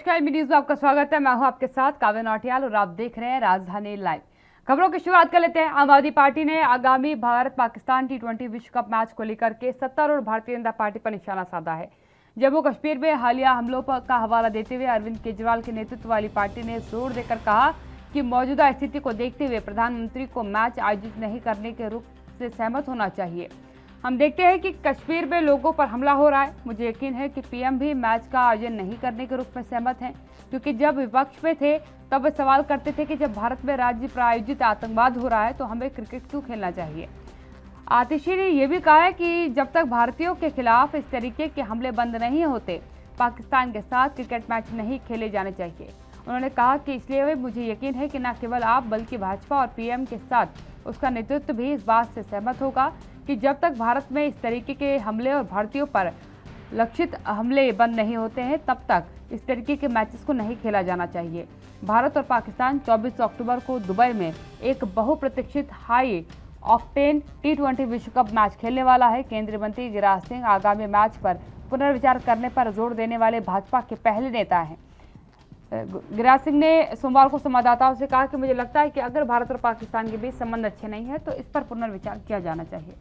नमस्कार, MB news में आपका स्वागत है। मैं हूं आपके साथ काव्या नौटियाल और आप देख रहे हैं राजधानी लाइव। खबरों की शुरुआत कर लेते हैं। आम आदमी पार्टी ने आगामी भारत पाकिस्तान T20 विश्व कप मैच को लेकर के सत्तारूढ़ भारतीय जनता पार्टी पर निशाना साधा है। जम्मू कश्मीर में हालिया हमलों का हवाला देते हुए अरविंद केजरीवाल के नेतृत्व वाली पार्टी ने जोर देकर कहा कि मौजूदा स्थिति को देखते हुए प्रधानमंत्री को मैच आयोजित नहीं करने के रुख से सहमत होना चाहिए। हम देखते हैं कि कश्मीर में लोगों पर हमला हो रहा है। मुझे यकीन है कि पीएम भी मैच का आयोजन नहीं करने के रुख में सहमत हैं, क्योंकि जब विपक्ष में थे तब वे सवाल करते थे कि जब भारत में राज्य प्रायोजित आतंकवाद हो रहा है तो हमें क्रिकेट क्यों खेलना चाहिए। आतिशी ने यह भी कहा है कि जब तक भारतीयों के खिलाफ इस तरीके के हमले बंद नहीं होते, पाकिस्तान के साथ क्रिकेट मैच नहीं खेले जाने चाहिए। उन्होंने कहा कि इसलिए मुझे यकीन है कि न केवल आप बल्कि भाजपा और पीएम के साथ उसका नेतृत्व भी इस बात से सहमत होगा कि जब तक भारत में इस तरीके के हमले और भारतीयों पर लक्षित हमले बंद नहीं होते हैं, तब तक इस तरीके के मैचेस को नहीं खेला जाना चाहिए। भारत और पाकिस्तान 24 अक्टूबर को दुबई में एक बहुप्रतीक्षित हाई ऑक्टेन T20 विश्व कप मैच खेलने वाला है। केंद्रीय मंत्री गिरिराज सिंह आगामी मैच पर पुनर्विचार करने पर जोर देने वाले भाजपा के पहले नेता हैं। गिरिराज सिंह ने सोमवार को संवाददाताओं से कहा कि मुझे लगता है कि अगर भारत और पाकिस्तान के बीच संबंध अच्छे नहीं है तो इस पर पुनर्विचार किया जाना चाहिए।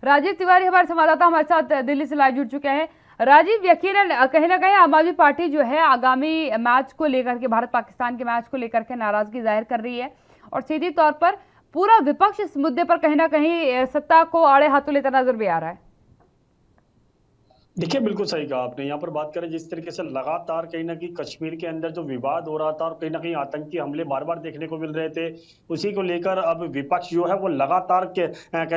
राजीव तिवारी हमारे संवाददाता हमारे साथ दिल्ली से लाइव जुड़ चुके हैं। राजीव, यकीनन कहीं ना कहीं आम आदमी पार्टी जो है आगामी मैच को लेकर के, भारत पाकिस्तान के मैच को लेकर के नाराजगी जाहिर कर रही है और सीधी तौर पर पूरा विपक्ष इस मुद्दे पर कहीं ना कहीं सत्ता को आड़े हाथों लेता नजर भी आ रहा है। देखिए, बिल्कुल सही कहा आपने। यहाँ पर बात करें जिस तरीके से लगातार कहीं ना कहीं कश्मीर के अंदर जो विवाद हो रहा था और कहीं ना कहीं आतंकी हमले बार बार देखने को मिल रहे थे, उसी को लेकर अब विपक्ष जो है वो लगातार कह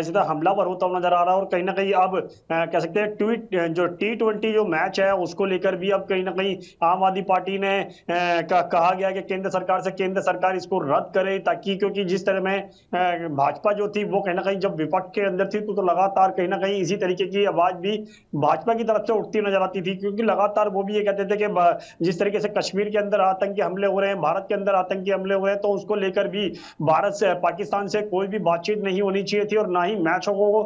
सकते हैं हमलावर होता हुआ नजर आ रहा है। और कहीं ना कहीं अब कह सकते हैं जो T20 जो मैच है उसको लेकर भी अब कहीं ना कहीं आम आदमी पार्टी ने कहा गया कि केंद्र सरकार इसको रद्द करे, ताकि क्योंकि जिस तरह में भाजपा जो थी वो कहीं ना कहीं जब विपक्ष के अंदर थी तो लगातार कहीं ना कहीं इसी तरीके की आवाज भी भाजपा की तरफ से उठती नजर आती थी, क्योंकि लगातार वो भी ये कहते थे कि जिस तरीके से कश्मीर के अंदर आतंकी हमले हो रहे हैं, भारत के अंदर आतंकी हमले हो रहे हैं, तो उसको लेकर भी भारत से पाकिस्तान से कोई भी बातचीत नहीं होनी चाहिए थी और ना ही मैचों को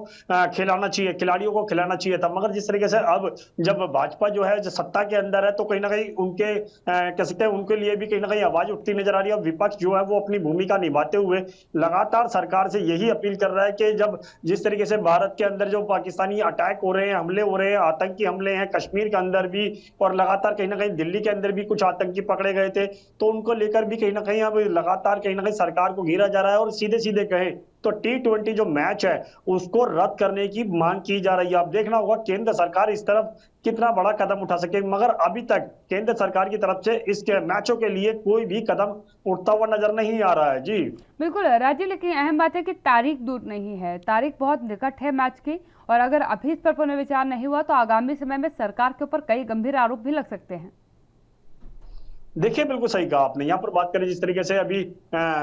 खिलाना चाहिए, खिलाड़ियों को खिलाना चाहिए था। मगर जिस तरीके से अब जब भाजपा जो है जो सत्ता के अंदर है तो कहीं ना कहीं उनके कह सकते हैं उनके लिए भी कहीं ना कहीं आवाज उठती नजर आ रही है। और विपक्ष जो है वो अपनी भूमिका निभाते हुए लगातार सरकार से यही अपील कर रहा है कि जब जिस तरीके से भारत के अंदर जो पाकिस्तानी अटैक हो रहे हैं, हमले हो रहे हैं, आतंकी हमले हैं कश्मीर के अंदर भी, और लगातार कहीं ना कहीं दिल्ली के अंदर भी कुछ आतंकी पकड़े गए थे, तो उनको लेकर भी कहीं ना कहीं अब लगातार कहीं ना कहीं सरकार को घेरा जा रहा है। और सीधे सीधे कहें तो T20 जो मैच है उसको रद्द करने की मांग की जा रही है। अब देखना होगा केंद्र सरकार इस तरफ कितना बड़ा कदम उठा सके, मगर अभी तक केंद्र सरकार की तरफ से इसके मैचों के लिए कोई भी कदम उठता हुआ नजर नहीं आ रहा है। जी बिल्कुल राजीव, लेकिन अहम बात है कि तारीख दूर नहीं है, तारीख बहुत निकट है मैच की, और अगर अभी इस पर पुनर्विचार नहीं हुआ तो आगामी समय में सरकार के ऊपर कई गंभीर आरोप भी लग सकते हैं। देखिए, बिल्कुल सही कहा आपने। यहाँ पर बात करें जिस तरीके से अभी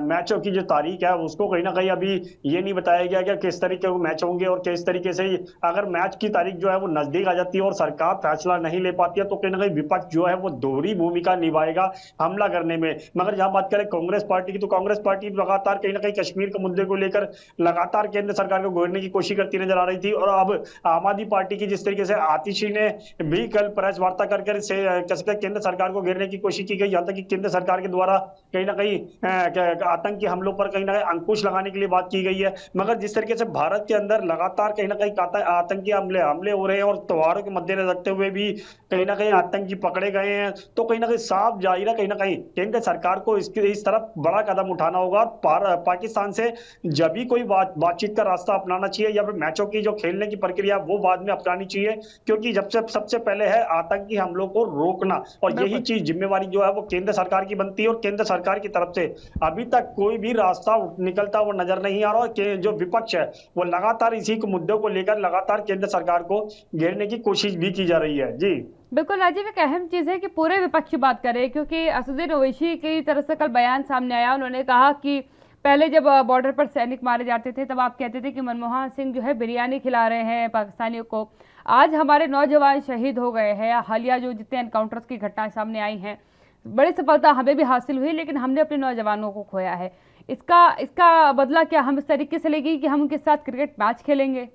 मैचों की जो तारीख है उसको कहीं ना कहीं अभी ये नहीं बताया गया कि किस तरीके के मैच होंगे और किस तरीके से अगर मैच की तारीख जो है वो नजदीक आ जाती है और सरकार फैसला नहीं ले पाती है तो कहीं ना कहीं विपक्ष जो है वो दोहरी भूमिका निभाएगा हमला करने में। मगर यहाँ बात करें कांग्रेस पार्टी की तो कांग्रेस पार्टी लगातार कहीं ना कहीं कश्मीर के मुद्दे को लेकर लगातार केंद्र सरकार को घेरने की कोशिश करती नजर आ रही थी। और अब आम आदमी पार्टी की जिस तरीके से आतिशी ने भी कल प्रेस वार्ता कर केंद्र सरकार को घेरने की कोशिश की गई, यहाँ तक कि केंद्र सरकार के द्वारा कहीं ना कहीं आतंकी हमलों पर कहीं ना कहीं अंकुश लगाने के लिए बात की गई है। मगर जिस तरीके से भारत के अंदर लगातार कहीं ना कहीं आतंकी हमले हो रहे हैं और त्योहारों के मद्देनजर रखते हुए भी कहीं ना कहीं आतंकी पकड़े गए हैं, तो कहीं ना कहीं साफ जाहिर है कहीं ना कहीं केंद्र सरकार को इस तरफ बड़ा कदम उठाना होगा। पाकिस्तान से जब भी कोई बातचीत का रास्ता अपनाना चाहिए या फिर मैचों की जो खेलने की प्रक्रिया वो बाद में अपनानी चाहिए, क्योंकि जब से सबसे पहले है आतंकी हमलों को रोकना, और यही चीज जिम्मेवारी जो है वो केंद्र सरकार की बनती है। और केंद्र सरकार की तरफ से अभी तक कोई भी रास्ता निकलता हुआ नजर नहीं आ रहा, और जो विपक्ष है वो लगातार इसी मुद्दों को लेकर लगातार केंद्र सरकार को घेरने की कोशिश भी की जा रही है। जी बिल्कुल राजीव, एक अहम चीज है कि पूरे विपक्ष की बात करें, क्योंकि असदुद्दीन ओवैसी की तरफ से कल बयान सामने आया। उन्होंने कहा कि पहले जब बॉर्डर पर सैनिक मारे जाते थे तब आप कहते थे कि मनमोहन सिंह जो है बिरयानी खिला रहे हैं पाकिस्तानियों को। आज हमारे नौजवान शहीद हो गए हैं। हालिया जो जितने एनकाउंटर्स की घटनाएं सामने आई हैं, बड़ी सफलता हमें भी हासिल हुई, लेकिन हमने अपने नौजवानों को खोया है। इसका बदला क्या हम इस तरीके से लेंगे कि हम उनके साथ क्रिकेट मैच खेलेंगे?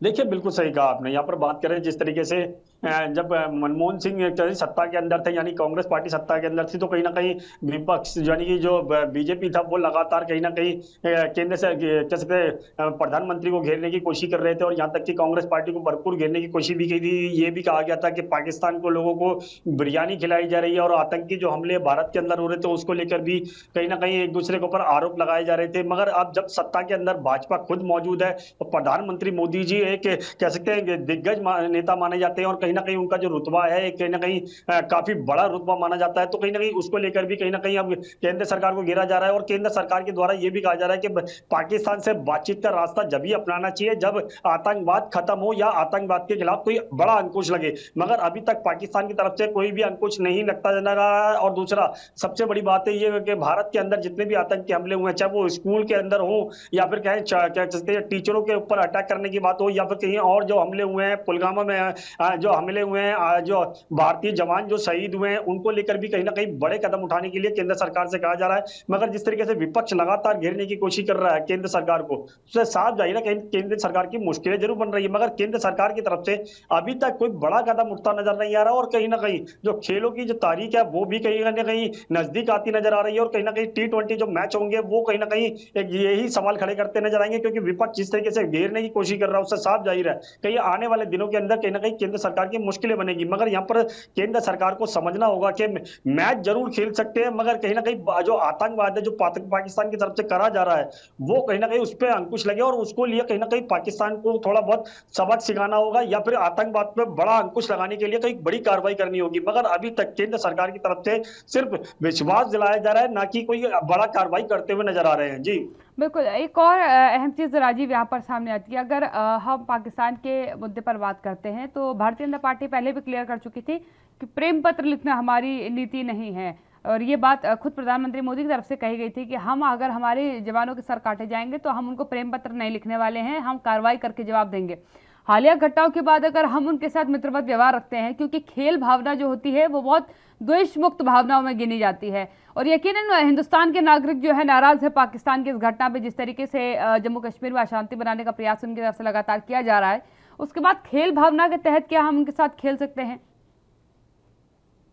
देखिए बिल्कुल सही कहा आपने। यहाँ पर बात करें जिस तरीके से जब मनमोहन सिंह सत्ता के अंदर थे, यानी कांग्रेस पार्टी सत्ता के अंदर थी, तो कहीं ना कहीं विपक्ष यानी कि जो बीजेपी था वो लगातार कहीं ना कहीं केंद्र से कह सकते हैं प्रधानमंत्री को घेरने की कोशिश कर रहे थे, और यहाँ तक कि कांग्रेस पार्टी को भरपूर घेरने की कोशिश भी की थी। ये भी कहा गया था कि पाकिस्तान को लोगों को बिरयानी खिलाई जा रही है, और आतंकी जो हमले भारत के अंदर हो रहे थे उसको लेकर भी कहीं ना कहीं एक दूसरे के ऊपर आरोप लगाए जा रहे थे। मगर अब जब सत्ता के अंदर भाजपा खुद मौजूद है, तो प्रधानमंत्री मोदी जी एक कह सकते हैं दिग्गज नेता माने जाते हैं, और कहीं ना कहीं उनका जो रुतबा है कहीं ना कहीं काफी बड़ा रुतबा माना जाता है। तो कहीं ना कहीं उसको लेकर भी कहीं ना कहीं अब केंद्र सरकार को घेरा जा रहा है, और केंद्र सरकार के द्वारा यह भी कहा जा रहा है कि पाकिस्तान से बातचीत का रास्ता जब ही अपनाना चाहिए जब आतंकवाद खत्म हो या आतंकवाद के खिलाफ कोई बड़ा अंकुश लगे। मगर अभी तक पाकिस्तान की तरफ से कोई भी अंकुश नहीं लगता नजर आ रहा है। और दूसरा सबसे बड़ी बात है ये कि भारत के अंदर जितने भी आतंकी हमले हुए हैं, चाहे वो स्कूल के अंदर हो या फिर क्या कहते हैं टीचरों के ऊपर अटैक करने की बात हो, या फिर कहीं और जो हमले हुए हैं पुलवामा में जो हमले हुए हैं, जो भारतीय जवान जो शहीद हुए हैं, उनको लेकर भी कहीं ना कहीं बड़े कदम उठाने के लिए केंद्र सरकार से कहा जा रहा है। मगर जिस तरीके से विपक्ष लगातार घेरने की कोशिश कर रहा है केंद्र सरकार को, उससे साफ जाहिर है केंद्र सरकार की मुश्किलें जरूर बन रही है, मगर केंद्र सरकार की तरफ से अभी तक कोई बड़ा कदम उठता नजर नहीं आ रहा। और कहीं ना कहीं जो खेलों की जो तारीख है वो भी कहीं ना कहीं नजदीक आती नजर आ रही है, और कहीं ना कहीं T20 जो मैच होंगे वो कहीं ना कहीं एक यही सवाल खड़े करते नजर आएंगे, क्योंकि विपक्ष जिस तरीके से घेरने की कोशिश कर रहा है उससे साफ जाहिर है कहीं आने वाले दिनों के अंदर कहीं ना कहीं केंद्र सरकार की मुश्किलें बनेगी। मगर यहाँ पर केंद्र सरकार को समझना होगा कि मैच जरूर खेल सकते हैं, मगर कहीं ना कहीं जो आतंकवाद है जो पाकिस्तान की तरफ से करा जा रहा है वो कहीं ना कहीं उस पर अंकुश लगे, और उसको लिए कहीं ना कहीं पाकिस्तान को थोड़ा बहुत सबक सिखाना होगा, या फिर आतंकवाद पर बड़ा अंकुश लगाने के लिए कहीं बड़ी कार्रवाई करनी होगी। मगर अभी तक केंद्र सरकार की तरफ से सिर्फ विश्वास दिलाया जा रहा है, ना कि कोई बड़ा कार्रवाई करते हुए नजर आ रहे हैं। जी बिल्कुल। एक और अहम चीज़ राजीव यहाँ पर सामने आती है। अगर हम पाकिस्तान के मुद्दे पर बात करते हैं तो भारतीय जनता पार्टी पहले भी क्लियर कर चुकी थी कि प्रेम पत्र लिखना हमारी नीति नहीं है, और ये बात खुद प्रधानमंत्री मोदी की तरफ से कही गई थी कि हम अगर हमारे जवानों के सर काटे जाएंगे तो हम उनको प्रेम पत्र नहीं लिखने वाले हैं, हम कार्रवाई करके जवाब देंगे। हालिया घटनाओं के बाद अगर हम उनके साथ मित्रवत व्यवहार रखते हैं, क्योंकि खेल भावना जो होती है वो बहुत द्वेष मुक्त भावनाओं में गिनी जाती है, और यकीनन हिंदुस्तान के नागरिक जो है नाराज है पाकिस्तान की इस घटना पे, जिस तरीके से जम्मू कश्मीर में अशांति बनाने का प्रयास उनकी तरफ से लगातार किया जा रहा है। उसके बाद खेल भावना के तहत क्या हम उनके साथ खेल सकते हैं?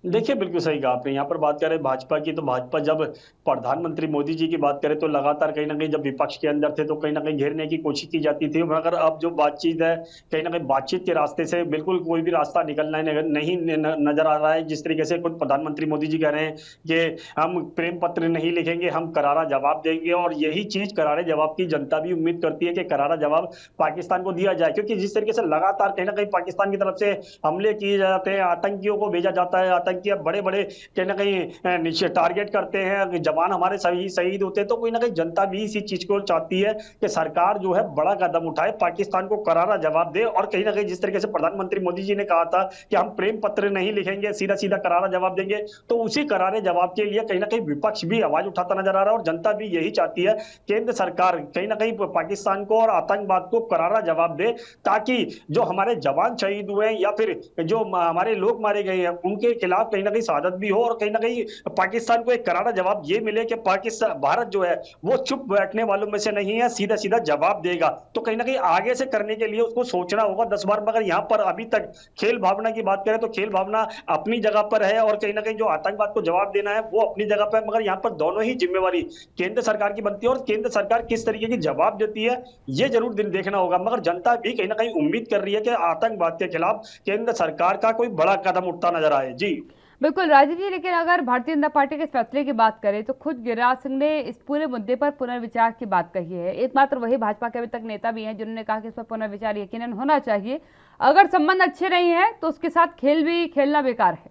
देखिए बिल्कुल सही कहा आपने। यहाँ पर बात करें भाजपा की, तो भाजपा जब प्रधानमंत्री मोदी जी की बात करें तो लगातार कहीं ना कहीं जब विपक्ष के अंदर थे तो कहीं ना कहीं घेरने की कोशिश की जाती थी, मगर अब जो बातचीत है कहीं ना कहीं बातचीत के रास्ते से बिल्कुल कोई भी रास्ता निकलना नहीं नजर आ रहा है। जिस तरीके से खुद प्रधानमंत्री मोदी जी कह रहे हैं कि हम प्रेम पत्र नहीं लिखेंगे, हम करारा जवाब देंगे, और यही चीज करारे जवाब की जनता भी उम्मीद करती है कि करारा जवाब पाकिस्तान को दिया जाए, क्योंकि जिस तरीके से लगातार कहीं ना कहीं पाकिस्तान की तरफ से हमले किए जाते हैं, आतंकियों को भेजा जाता है, आतंकी बड़े बड़े कहीं ना कहीं नीचे टारगेट करते हैं, जवान हमारे सभी शहीद होते हैं, तो कोई ना कहीं जनता भी इसी चीज को चाहती है कि सरकार जो है बड़ा कदम उठाए, पाकिस्तान को करारा जवाब दे। और कहीं ना कहीं जिस तरीके से प्रधानमंत्री मोदी जी ने कहा था कि हम प्रेम पत्र नहीं लिखेंगे, सीधा सीधा करारा जवाब देंगे, तो उसी करारे जवाब के लिए कहीं ना कहीं विपक्ष भी आवाज उठाता नजर आ रहा है, और जनता भी यही चाहती है केंद्र सरकार कहीं ना कहीं पाकिस्तान को और आतंकवाद को करारा जवाब दे, ताकि जो हमारे जवान शहीद हुए या फिर जो हमारे लोग मारे गए हैं उनके खिलाफ कहीं ना कहीं शहादत भी हो, और कहीं ना कहीं पाकिस्तान को एक करारा जवाब ये मिले कि पाकिस्तान भारत जो है वो चुप बैठने वालों में से नहीं है, सीधा सीधा जवाब देगा। तो कहीं ना कहीं आगे से करने के लिए उसको सोचना होगा 10 बार। मगर यहाँ पर अभी तक खेल भावना की बात करें तो खेल भावना अपनी जगह पर है, और कहीं ना कहीं जो आतंकवाद को जवाब देना है वो अपनी जगह पर है, मगर यहाँ पर दोनों ही जिम्मेवारी केंद्र सरकार की बनती है, और केंद्र सरकार किस तरीके की जवाब देती है ये जरूर देखना होगा। मगर जनता भी कहीं ना कहीं उम्मीद कर रही है कि आतंकवाद के खिलाफ केंद्र सरकार का कोई बड़ा कदम उठता नजर आए। जी बिल्कुल राजीव जी, लेकिन अगर भारतीय जनता पार्टी के फैसले की बात करें तो खुद गिरिराज सिंह ने इस पूरे मुद्दे पर पुनर्विचार की बात कही है। एकमात्र वही भाजपा के अभी तक नेता भी हैं जिन्होंने कहा कि इस पर पुनर्विचार यकीनन होना चाहिए। अगर संबंध अच्छे नहीं है तो उसके साथ खेल भी खेलना बेकार है।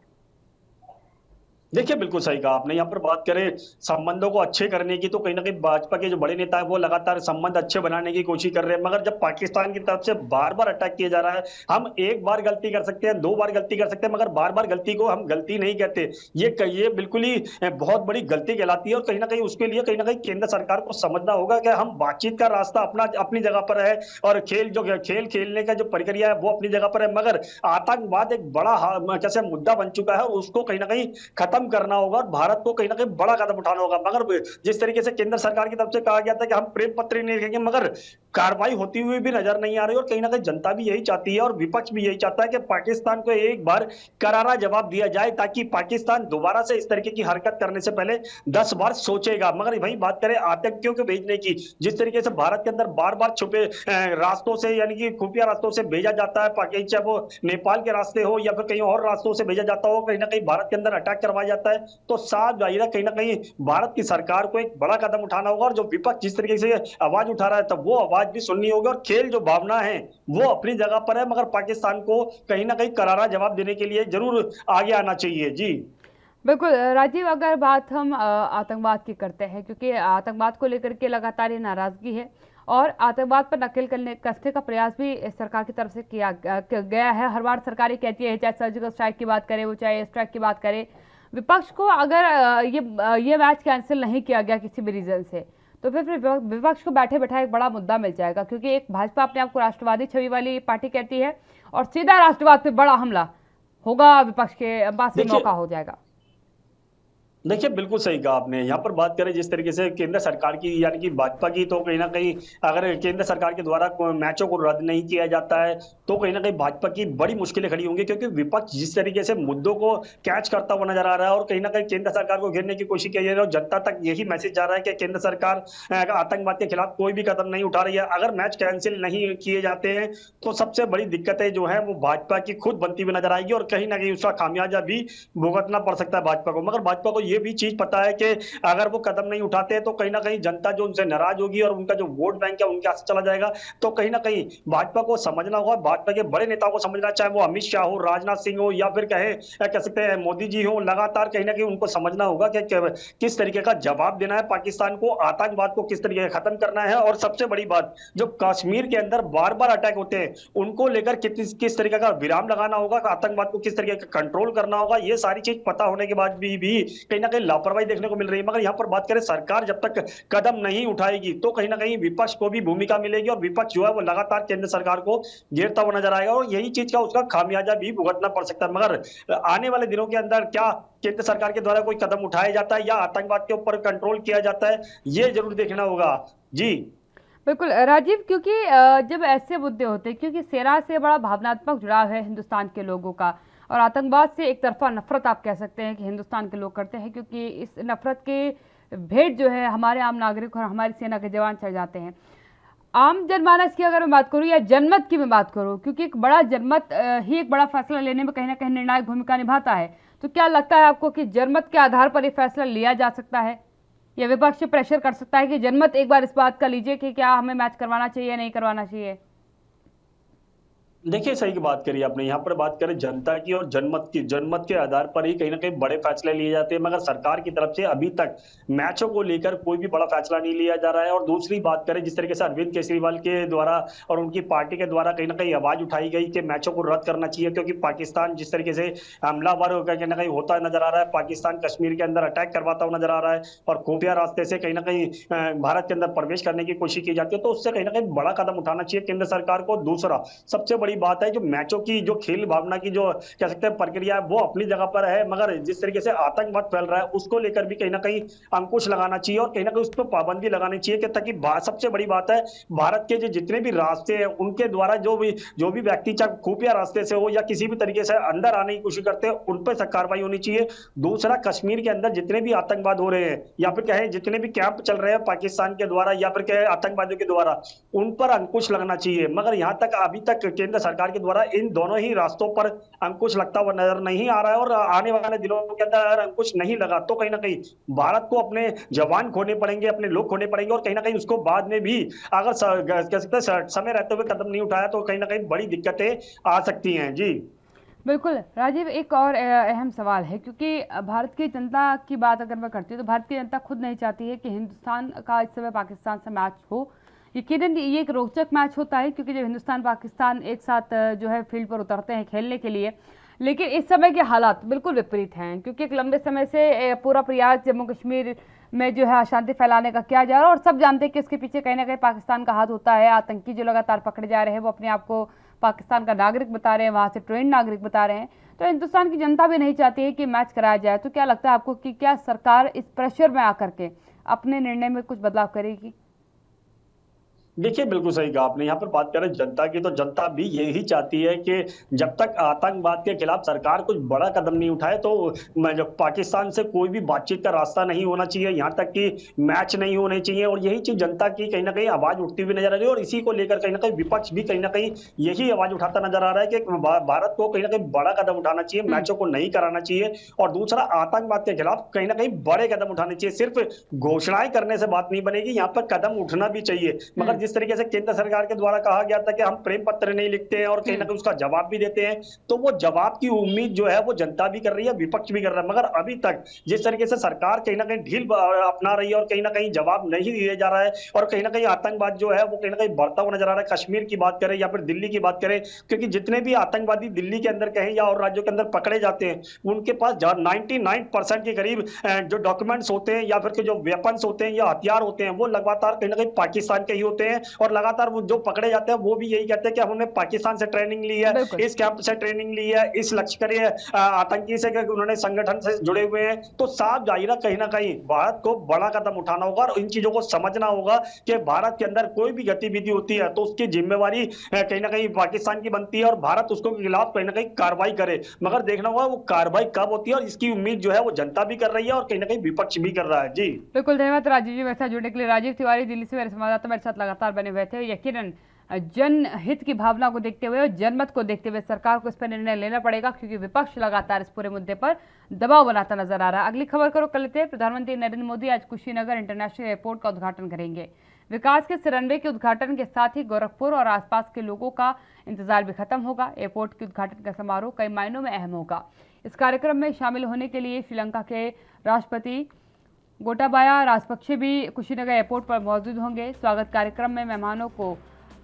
देखिए बिल्कुल सही कहा आपने। यहाँ पर बात करें संबंधों को अच्छे करने की, तो कहीं ना कहीं भाजपा के जो बड़े नेता है वो लगातार संबंध अच्छे बनाने की कोशिश कर रहे हैं, मगर जब पाकिस्तान की तरफ से बार बार अटैक किया जा रहा है, हम एक बार गलती कर सकते हैं, दो बार गलती कर सकते हैं, मगर बार बार गलती को हम गलती नहीं कहते। ये बिल्कुल ही बहुत बड़ी गलती कहलाती है, और कहीं ना कहीं उसके लिए कहीं ना कहीं केंद्र सरकार को समझना होगा कि हम बातचीत का रास्ता अपना अपनी जगह पर है, और खेल खेलने का जो प्रक्रिया है वो अपनी जगह पर है, मगर आतंकवाद एक बड़ा कैसे मुद्दा बन चुका है, और उसको कहीं ना कहीं खत्म करना होगा, और भारत को कहीं ना कहीं बड़ा कदम उठाना होगा। मगर जिस तरीके से केंद्र सरकार की तरफ से कहा गया था कि हम प्रेम पत्र नहीं लिखेंगे, मगर कार्रवाई होती हुई भी नजर नहीं आ रही, और कहीं ना कहीं जनता भी यही चाहती है और विपक्ष भी यही चाहता है कि पाकिस्तान को एक बार करारा जवाब दिया जाए, ताकि पाकिस्तान दोबारा से इस तरीके की हरकत करने से पहले 10 बार सोचेगा। मगर वही बात करें आतंकियों को भेजने की, जिस तरीके से भारत के अंदर बार बार छुपे रास्तों से, यानी कि खुफिया रास्तों से भेजा जाता है, चाहे वो नेपाल के रास्ते हो या फिर कहीं और रास्तों से भेजा जाता हो, कहीं ना कहीं भारत के अंदर अटैक करवाया जाता है, तो साफ जाहिर है कहीं ना कहीं भारत की सरकार को एक बड़ा कदम उठाना होगा, और जो विपक्ष जिस तरीके से आवाज उठा रहा है, तब वो आवाज भी सुननी होगी, और खेल जो भावना है वो अपनी जगह पर है, मगर पाकिस्तान को कहीं ना कहीं करारा जवाब देने के लिए जरूर आगे आना चाहिए। जी बिल्कुल राजीव, अगर बात हम आतंकवाद की करते हैं, क्योंकि आतंकवाद को लेकर के लगातार ये नाराजगी है और आतंकवाद पर नकेल कसने का प्रयास भी इस सरकार की तरफ से किया गया है। हर बार सरकारें कहती है, चाहे सर्जिकल स्ट्राइक की बात करें, वो चाहे स्ट्राइक की बात करें, विपक्ष को अगर ये मैच कैंसिल नहीं किया गया किसी भी रीजन से, तो फिर विपक्ष को बैठे बैठा एक बड़ा मुद्दा मिल जाएगा, क्योंकि एक भाजपा अपने आप को राष्ट्रवादी छवि वाली पार्टी कहती है और सीधा राष्ट्रवाद पे बड़ा हमला होगा, विपक्ष के पास भी मौका हो जाएगा। देखिए बिल्कुल सही कहा आपने। यहाँ पर बात करें जिस तरीके से केंद्र सरकार की यानी कि भाजपा की, तो कहीं ना कहीं अगर केंद्र सरकार के द्वारा मैचों को रद्द नहीं किया जाता है, तो कहीं ना कहीं भाजपा की बड़ी मुश्किलें खड़ी होंगी, क्योंकि विपक्ष जिस तरीके से मुद्दों को कैच करता हुआ नजर आ रहा है, और कहीं ना कहीं केंद्र सरकार को घेरने की कोशिश की जा रही है, और जनता तक यही मैसेज जा रहा है कि केंद्र सरकार आतंकवाद के खिलाफ कोई भी कदम नहीं उठा रही है। अगर मैच कैंसिल नहीं किए जाते हैं, तो सबसे बड़ी दिक्कतें जो है वो भाजपा की खुद बनती हुई नजर आएगी, और कहीं ना कहीं उसका खामियाजा भी भुगतना पड़ सकता है भाजपा को। मगर भाजपा को ये भी चीज पता है कि अगर वो कदम नहीं उठाते हैं, तो कहीं ना कहीं जनता जो उनसे नाराज होगी, और उनका जो वोट बैंक है उनके हाथ से चला जाएगा। तो कहीं ना कहीं भाजपा को समझना होगा, भाजपा के बड़े नेताओं को समझना, चाहे वो अमित शाह हो, राजनाथ सिंह हो, या फिर कह सकते हैं मोदी जी हो, लगातार कहीं ना कहीं उनको समझना होगा कि किस तरीके का जवाब देना है पाकिस्तान को, आतंकवाद को किस तरीके से खत्म करना है, और सबसे बड़ी बात जो कश्मीर के अंदर बार बार अटैक होते हैं उनको लेकर किस तरीके का विराम लगाना होगा, आतंकवाद को किस तरीके का कंट्रोल करना होगा। ये सारी चीज पता होने के बाद भी कहीं ना कहीं लापरवाही देखने को मिल रही है। मगर यहाँ पर बात करें सरकार जब तक कदम नहीं उठाएगी, तो कहीं ना कहीं विपक्ष को भी भूमिका मिलेगी, और विपक्ष जो है वो लगातार केंद्र सरकार को घेरता हुआ नजर आएगा, और यही चीज का उसका खामियाजा भी भुगतना पड़ सकता है। मगर आने वाले दिनों के अंदर क्या केंद्र सरकार के द्वारा कोई कदम उठाया जाता है या आतंकवाद के ऊपर कंट्रोल किया जाता है, ये जरूर देखना होगा। जी बिल्कुल राजीव, क्योंकि जब ऐसे मुद्दे होते हैं, क्योंकि सेना से बड़ा भावनात्मक जुड़ाव है हिंदुस्तान के लोगों का, और आतंकवाद से एक तरफा नफरत आप कह सकते हैं कि हिंदुस्तान के लोग करते हैं, क्योंकि इस नफरत के भेंट जो है हमारे आम नागरिक और हमारी सेना के जवान चढ़ जाते हैं। आम जनमानस की अगर मैं बात करूं या जनमत की मैं बात करूं, क्योंकि एक बड़ा जनमत ही एक बड़ा फैसला लेने में कहीं ना कहीं निर्णायक भूमिका निभाता है, तो क्या लगता है आपको कि जनमत के आधार पर ये फैसला लिया जा सकता है, या विपक्ष प्रेशर कर सकता है कि जनमत एक बार इस बात का लीजिए कि क्या हमें मैच करवाना चाहिए या नहीं करवाना चाहिए? देखिए सही की बात करी आपने। यहाँ पर बात करें जनता की और जनमत के आधार पर ही कहीं ना कहीं बड़े फैसले लिए जाते हैं, मगर सरकार की तरफ से अभी तक मैचों को लेकर कोई भी बड़ा फैसला नहीं लिया जा रहा है। और दूसरी बात करें जिस तरीके से अरविंद केजरीवाल के द्वारा और उनकी पार्टी के द्वारा कहीं ना कहीं आवाज उठाई गई कि मैचों को रद्द करना चाहिए, क्योंकि पाकिस्तान जिस तरीके से हमलावर कहीं ना कहीं होता नजर आ रहा है, पाकिस्तान कश्मीर के अंदर अटैक करवाता हुआ नजर आ रहा है, और खुफिया रास्ते से कहीं ना कहीं भारत के अंदर प्रवेश करने की कोशिश की जाती है, तो उससे कहीं ना कहीं बड़ा कदम उठाना चाहिए केंद्र सरकार को। दूसरा सबसे बड़ी बात है जो मैचों की जो खेल भावना की जो कह सकते हैं प्रक्रिया है वो अपनी जगह पर है, मगर जिस तरीके से आतंकवाद फैल रहा है उसको लेकर भी कहीं ना कहीं अंकुश लगाना चाहिए, और कहीं ना कहीं उस पर पाबंदी लगानी चाहिए, कि ताकि सबसे बड़ी बात है भारत के जो जितने भी रास्ते हैं उनके द्वारा जो भी व्यक्ति चाहे खुफिया रास्ते से हो या किसी भी तरीके से अंदर आने की कोशिश करते हैं उन पर कार्रवाई होनी चाहिए। दूसरा कश्मीर के अंदर जितने भी आतंकवाद हो रहे हैं या फिर कहें जितने भी कैंप चल रहे हैं पाकिस्तान के द्वारा या फिर कहें आतंकवादियों के द्वारा, उन पर अंकुश लगना चाहिए। मगर यहां तक अभी तक केंद्र सरकार के द्वारा इन दोनों ही रास्तों पर अंकुश लगता हुआ नजर नहीं आ रहा है, और आने वाले दिनों के अंदर अगर अंकुश नहीं लगा तो कहीं ना कहीं भारत को अपने जवान खोने पड़ेंगे, अपने लोग खोने पड़ेंगे, और कहीं ना कहीं उसको बाद में भी अगर कह सकते हैं समय रहते हुए कदम नहीं उठाया तो कहीं ना कहीं बड़ी दिक्कतें आ सकती हैं। जी बिल्कुल राजीव, एक और अहम सवाल है, क्योंकि भारत की जनता की बात अगर मैं करती हूँ तो भारत की जनता खुद नहीं चाहती है कि हिंदुस्तान का इस समय पाकिस्तान से मैच हो। यकीनन ये एक रोचक मैच होता है, क्योंकि जब हिंदुस्तान पाकिस्तान एक साथ जो है फील्ड पर उतरते हैं खेलने के लिए, लेकिन इस समय के हालात बिल्कुल विपरीत हैं, क्योंकि एक लंबे समय से पूरा प्रयास जम्मू कश्मीर में जो है अशांति फैलाने का किया जा रहा है, और सब जानते हैं कि इसके पीछे कहीं ना कहीं पाकिस्तान का हाथ होता है। आतंकी जो लगातार पकड़े जा रहे हैं वो अपने आप को पाकिस्तान का नागरिक बता रहे हैं, वहां से ट्रेंड नागरिक बता रहे हैं। तो हिंदुस्तान की जनता भी नहीं चाहती है कि मैच कराया जाए। तो क्या लगता है आपको कि क्या सरकार इस प्रेशर में आकर के अपने निर्णय में कुछ बदलाव करेगी? देखिए, बिल्कुल सही कहा आपने। यहाँ पर बात करें जनता की, तो जनता भी यही चाहती है कि जब तक आतंकवाद के खिलाफ सरकार कुछ बड़ा कदम नहीं उठाए, तो जब पाकिस्तान से कोई भी बातचीत का रास्ता नहीं होना चाहिए, यहाँ तक कि मैच नहीं होने चाहिए। और यही चीज जनता की कहीं ना कहीं आवाज उठती हुई नजर आ रही है, और इसी को लेकर कहीं ना कहीं विपक्ष भी कहीं ना कहीं यही आवाज उठाता नजर आ रहा है कि भारत को कहीं ना कहीं बड़ा कदम उठाना चाहिए, मैचों को नहीं कराना चाहिए। और दूसरा, आतंकवाद के खिलाफ कहीं ना कहीं बड़े कदम उठाने चाहिए। सिर्फ घोषणाएं करने से बात नहीं बनेगी, यहाँ पर कदम उठना भी चाहिए। मगर जिस तरीके से केंद्र सरकार के द्वारा कहा गया था कि हम प्रेम पत्र नहीं लिखते हैं और कहीं ना कहीं उसका जवाब भी देते हैं, तो वो जवाब की उम्मीद जो है वो जनता भी कर रही है, विपक्ष भी कर रहा है। मगर अभी तक जिस तरीके से सरकार कहीं ना कहीं ढील अपना रही है और कहीं ना कहीं जवाब नहीं दिया जा रहा है, और कहीं ना कहीं आतंकवाद जो है वो कहीं ना कहीं बढ़ता हुआ नजर आ रहा है। कश्मीर की बात करें या फिर दिल्ली की बात करें, क्योंकि जितने भी आतंकवादी दिल्ली के अंदर कहें या और राज्यों के अंदर पकड़े जाते हैं, उनके पास 99% के करीब जो डॉक्यूमेंट्स होते हैं या फिर जो वेपन्स होते हैं या हथियार होते हैं, वो लगातार कहीं ना कहीं पाकिस्तान के ही होते हैं। और लगातार वो जो पकड़े जाते हैं वो भी यही कहते हैं कि हमने पाकिस्तान से ट्रेनिंग ली है, इस कैंप से ट्रेनिंग ली है, इस लश्करी आतंकी से उन्होंने संगठन से जुड़े हुए हैं। तो साफ जाहिर है कहीं ना कहीं भारत को बड़ा कदम उठाना होगा और इन चीजों को समझना होगा कि भारत के अंदर कोई भी गतिविधि होती है तो उसकी जिम्मेवारी कहीं ना कहीं पाकिस्तान की बनती है, और भारत उसको खिलाफ कहीं ना कहीं कार्रवाई करे। मगर देखना होगा वो कार्रवाई कब होती है, और इसकी उम्मीद जो है वो जनता भी कर रही है और कहीं ना कहीं विपक्ष भी कर रहा है। जी बिल्कुल, धन्यवाद राजीव जी मेरे साथ जुड़ने के लिए। राजीव तिवारी दिल्ली से मेरे संवाददाता मेरे साथ लगातार बने हुए थे। यकीनन जनहित की भावना को देखते हुए और जनमत को देखते हुए सरकार को इस पर निर्णय लेना पड़ेगा, क्योंकि विपक्ष लगातार इस पूरे मुद्दे पर दबाव बनाता नजर आ रहा है। अगली खबर को कर लेते हैं। प्रधानमंत्री नरेंद्र मोदी आज कुशीनगर इंटरनेशनल एयरपोर्ट का उद्घाटन करेंगे। विकास के इस रनवे के उद्घाटन के साथ ही गोरखपुर और आसपास के लोगों का इंतजार भी खत्म होगा। एयरपोर्ट के उद्घाटन का समारोह कई मायनों में अहम होगा। इस कार्यक्रम में शामिल होने के लिए श्रीलंका के राष्ट्रपति गोटाबाया राजपक्षे भी कुशीनगर एयरपोर्ट पर मौजूद होंगे। स्वागत कार्यक्रम में मेहमानों को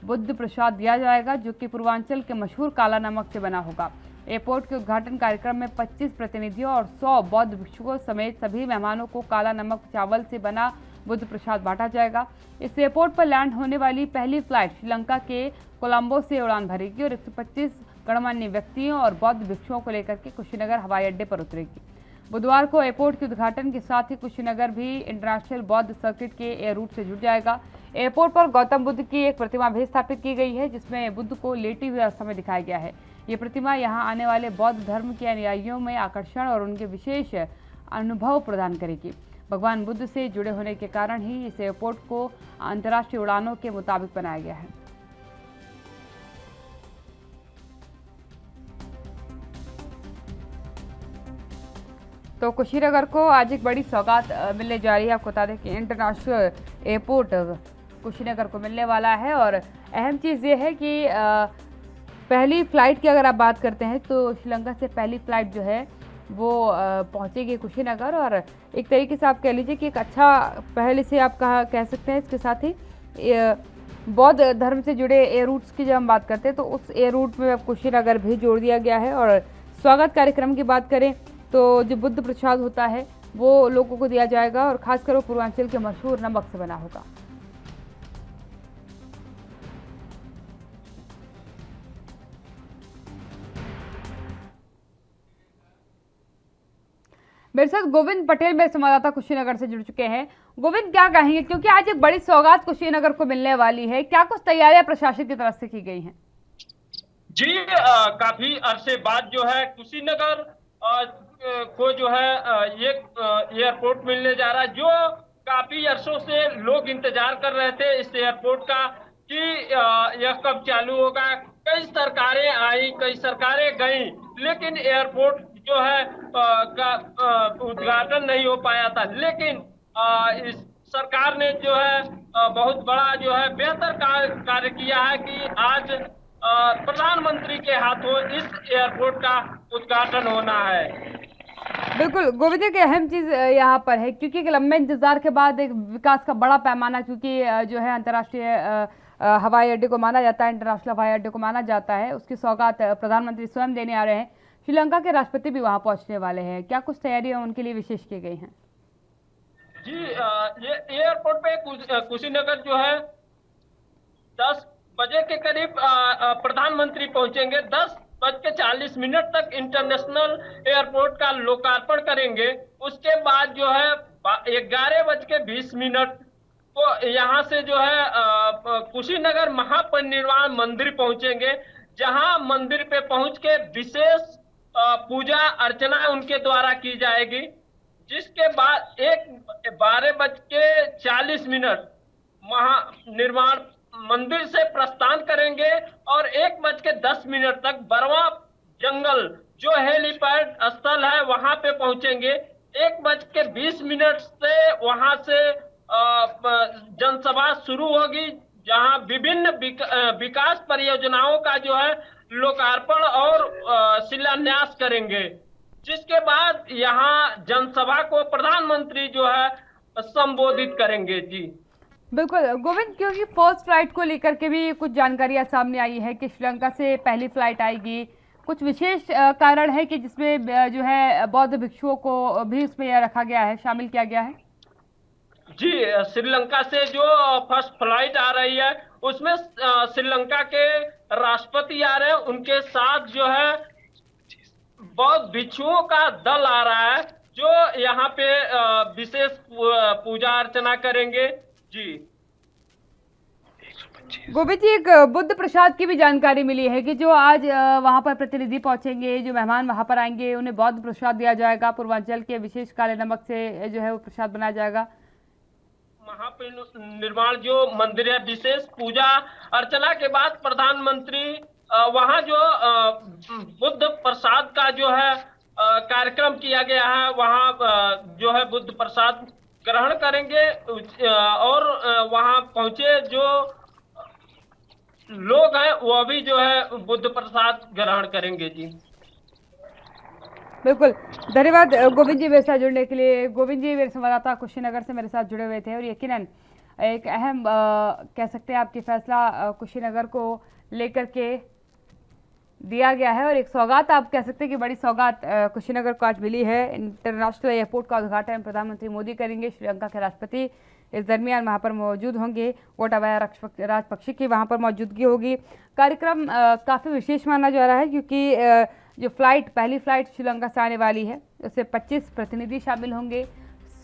बुद्ध प्रसाद दिया जाएगा, जो कि पूर्वांचल के मशहूर काला नमक से बना होगा। एयरपोर्ट के उद्घाटन कार्यक्रम में 25 प्रतिनिधियों और 100 बौद्ध भिक्षुओं समेत सभी मेहमानों को काला नमक चावल से बना बुद्ध प्रसाद बांटा जाएगा। इस एयरपोर्ट पर लैंड होने वाली पहली फ्लाइट श्रीलंका के कोलंबो से उड़ान भरेगी और 125 गणमान्य व्यक्तियों और बौद्ध भिक्षुओं को लेकर के कुशीनगर हवाई अड्डे पर उतरेगी। बुधवार को एयरपोर्ट के उद्घाटन के साथ ही कुशीनगर भी इंटरनेशनल बौद्ध सर्किट के एयर रूट से जुड़ जाएगा। एयरपोर्ट पर गौतम बुद्ध की एक प्रतिमा भी स्थापित की गई है, जिसमें बुद्ध को लेटी हुई अवस्था में दिखाया गया है। ये प्रतिमा यहां आने वाले बौद्ध धर्म के अनुयायियों में आकर्षण और उनके विशेष अनुभव प्रदान करेगी। भगवान बुद्ध से जुड़े होने के कारण ही इस एयरपोर्ट को अंतर्राष्ट्रीय उड़ानों के मुताबिक बनाया गया है। तो कुशीनगर को आज एक बड़ी सौगात मिलने जा रही है। आपको बता दें कि इंटरनेशनल एयरपोर्ट कुशीनगर को मिलने वाला है, और अहम चीज़ ये है कि पहली फ़्लाइट की अगर आप बात करते हैं तो श्रीलंका से पहली फ़्लाइट जो है वो पहुंचेगी कुशीनगर, और एक तरीके से आप कह लीजिए कि एक अच्छा पहले से आप कह सकते हैं। इसके साथ ही बौद्ध धर्म से जुड़े एयर रूट्स की जब हम बात करते हैं तो उस एयर रूट में अब कुशीनगर भी जोड़ दिया गया है। और स्वागत कार्यक्रम की बात करें तो जो बुद्ध प्रसाद होता है वो लोगों को दिया जाएगा, और खासकर वो पूर्वांचल के मशहूर नमक से बना होगा। मेरे साथ गोविंद पटेल मेरे संवाददाता कुशीनगर से जुड़ चुके हैं। गोविंद, क्या कहेंगे, क्योंकि आज एक बड़ी सौगात कुशीनगर को मिलने वाली है, क्या कुछ तैयारियां प्रशासन की तरफ से की गई हैं? जी काफी अरसे बाद जो है कुशीनगर को जो है ये एयरपोर्ट मिलने जा रहा है, जो काफी अरसों से लोग इंतजार कर रहे थे इस एयरपोर्ट का कि यह कब चालू होगा। कई सरकारें आई, कई सरकारें गई, लेकिन एयरपोर्ट जो है का उद्घाटन नहीं हो पाया था। लेकिन इस सरकार ने जो है बहुत बड़ा जो है बेहतर कार्य किया है कि आज प्रधानमंत्री के हाथों इस एयरपोर्ट का उद्घाटन होना है। बिल्कुल गोविंद जी, की अहम चीज यहाँ पर है क्योंकि एक लंबे इंतजार के बाद एक विकास का बड़ा पैमाना, क्योंकि जो है अंतर्राष्ट्रीय हवाई अड्डे को माना जाता है, इंटरनेशनल हवाई अड्डे को माना जाता है, उसकी सौगात प्रधानमंत्री स्वयं देने आ रहे हैं। श्रीलंका के राष्ट्रपति भी वहां पहुंचने वाले हैं, क्या कुछ तैयारियां उनके लिए विशेष की गई हैं? जी, ये एयरपोर्ट पे कुशीनगर जो है 10 बजे के करीब प्रधानमंत्री पहुंचेंगे। 10:40 तक इंटरनेशनल एयरपोर्ट का लोकार्पण करेंगे। उसके बाद जो है 11:20 को यहाँ से जो है कुशीनगर महापरिनिर्वाण मंदिर पहुंचेंगे, जहां मंदिर पे पहुंच के विशेष पूजा अर्चना उनके द्वारा की जाएगी। जिसके बाद 12:40 महानिर्वाण मंदिर से प्रस्थान करेंगे और 1:10 तक बरवा जंगल जो हेलीपैड स्थल है वहां पे पहुंचेंगे। 1:20 से वहां से जनसभा शुरू होगी, जहां विभिन्न विकास परियोजनाओं का जो है लोकार्पण और शिलान्यास करेंगे। जिसके बाद यहाँ जनसभा को प्रधानमंत्री जो है संबोधित करेंगे। जी बिल्कुल गोविंद, क्योंकि फर्स्ट फ्लाइट को लेकर के भी कुछ जानकारियां सामने आई है कि श्रीलंका से पहली फ्लाइट आएगी। कुछ विशेष कारण है कि जिसमें जो है बौद्ध भिक्षुओं को भी इसमें रखा गया है, शामिल किया गया है? जी, श्रीलंका से जो फर्स्ट फ्लाइट आ रही है उसमें श्रीलंका के राष्ट्रपति आ रहे हैं, उनके साथ जो है बौद्ध भिक्षुओं का दल आ रहा है जो यहाँ पे विशेष पूजा अर्चना करेंगे। जी गोविंद जी, एक बुद्ध प्रसाद की भी जानकारी मिली है कि जो आज वहां पर प्रतिनिधि पहुंचेंगे, जो मेहमान वहां पर आएंगे, उन्हें बौद्ध प्रसाद दिया जाएगा। पूर्वांचल के विशेष काले नमक से जो है वो प्रसाद बनाया जाएगा। महापरिनिर्वाण जो मंदिर है, विशेष पूजा अर्चना के बाद प्रधानमंत्री वहां जो बुद्ध प्रसाद का जो है कार्यक्रम किया गया है, वहां जो है बुद्ध प्रसाद ग्रहण करेंगे और वहां पहुंचे जो लोग हैं वो भी जो है बुद्ध प्रसाद ग्रहण करेंगे। जी बिल्कुल, धन्यवाद गोविंद जी मेरे साथ जुड़ने के लिए। गोविंद जी मेरे संवाददाता कुशीनगर से मेरे साथ जुड़े हुए थे और यकीनन एक अहम कह सकते हैं आपकी फैसला कुशीनगर को लेकर के दिया गया है और एक सौगात आप कह सकते हैं कि बड़ी सौगात कुशीनगर को आज मिली है। इंटरनेशनल एयरपोर्ट का उद्घाटन प्रधानमंत्री मोदी करेंगे। श्रीलंका के राष्ट्रपति इस दरमियान वहां पर मौजूद होंगे। गोटाबाया राजपक्षे की वहां पर मौजूदगी होगी। कार्यक्रम काफ़ी विशेष माना जा रहा है क्योंकि जो पहली फ्लाइट श्रीलंका से आने वाली है उससे 25 प्रतिनिधि शामिल होंगे।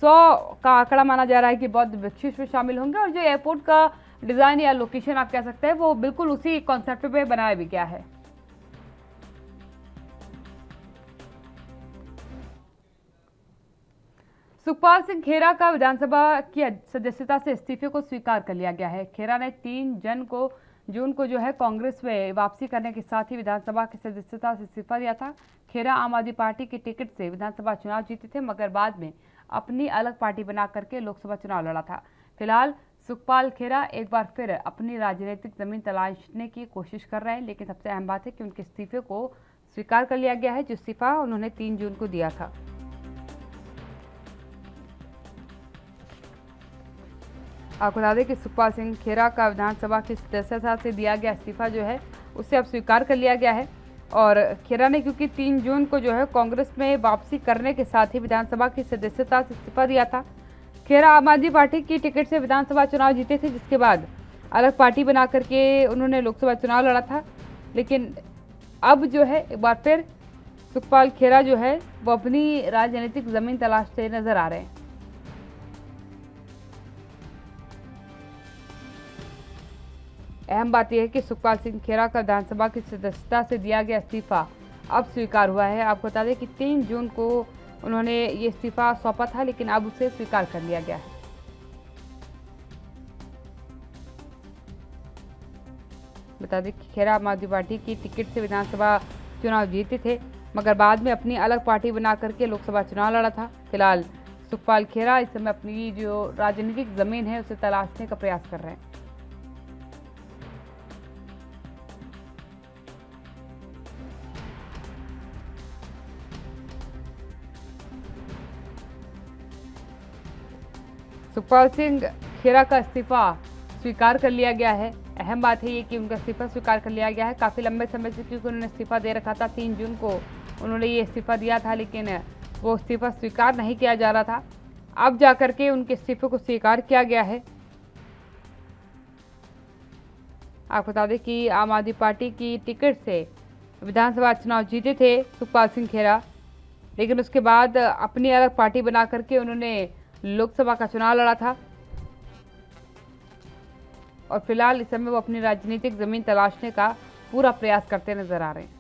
100 का आंकड़ा माना जा रहा है कि बौद्ध भिक्षु इसमें शामिल होंगे और जो एयरपोर्ट का डिज़ाइन या लोकेशन आप कह सकते हैं वो बिल्कुल उसी कॉन्सेप्ट पे बनाया भी गया है। सुखपाल सिंह खेरा का विधानसभा की सदस्यता से इस्तीफे को स्वीकार कर लिया गया है। खेरा ने 3 जून को जो है कांग्रेस में वापसी करने के साथ ही विधानसभा की सदस्यता से इस्तीफा दिया था। खेरा आम आदमी पार्टी के टिकट से विधानसभा चुनाव जीते थे, मगर बाद में अपनी अलग पार्टी बना करके लोकसभा चुनाव लड़ा था। फिलहाल सुखपाल खेरा एक बार फिर अपनी राजनीतिक जमीन तलाशने की कोशिश कर रहे हैं, लेकिन सबसे अहम बात है कि उनके इस्तीफे को स्वीकार कर लिया गया है, जो इस्तीफा उन्होंने 3 जून को दिया था। आपको बता दें कि सुखपाल सिंह खेरा का विधानसभा की सदस्यता से दिया गया इस्तीफा जो है उसे अब स्वीकार कर लिया गया है और खेरा ने क्योंकि 3 जून को जो है कांग्रेस में वापसी करने के साथ ही विधानसभा की सदस्यता से इस्तीफा दिया था। खेरा आम आदमी पार्टी की टिकट से विधानसभा चुनाव जीते थे, जिसके बाद अलग पार्टी बना करके उन्होंने लोकसभा चुनाव लड़ा था, लेकिन अब जो है एक बार फिर सुखपाल खेरा जो है वो अपनी राजनीतिक जमीन तलाशते नजर आ रहे हैं। अहम बात यह है कि सुखपाल सिंह खेरा का विधानसभा की सदस्यता से दिया गया इस्तीफा अब स्वीकार हुआ है। आपको बता दें कि 3 जून को उन्होंने ये इस्तीफा सौंपा था, लेकिन अब उसे स्वीकार कर लिया गया है। बता दें कि खेरा आम आदमी पार्टी की टिकट से विधानसभा चुनाव जीते थे, मगर बाद में अपनी अलग पार्टी बना करके लोकसभा चुनाव लड़ा था। फिलहाल सुखपाल खेरा इस समय अपनी जो राजनीतिक जमीन है उसे तलाशने का प्रयास कर रहे हैं। सुखपाल सिंह खेरा का इस्तीफा स्वीकार कर लिया गया है। अहम बात है ये कि उनका इस्तीफा स्वीकार कर लिया गया है। काफ़ी लंबे समय से, क्योंकि उन्होंने इस्तीफा दे रखा था 3 जून को उन्होंने ये इस्तीफा दिया था, लेकिन वो इस्तीफा स्वीकार नहीं किया जा रहा था। अब जाकर के उनके इस्तीफे को स्वीकार किया गया है। आपको बता दें कि आम आदमी पार्टी की टिकट से विधानसभा चुनाव जीते थे सुखपाल सिंह खेरा, लेकिन उसके बाद अपनी अलग पार्टी बना करके उन्होंने लोकसभा का चुनाव लड़ा था और फिलहाल इस समय वो अपनी राजनीतिक जमीन तलाशने का पूरा प्रयास करते नजर आ रहे हैं।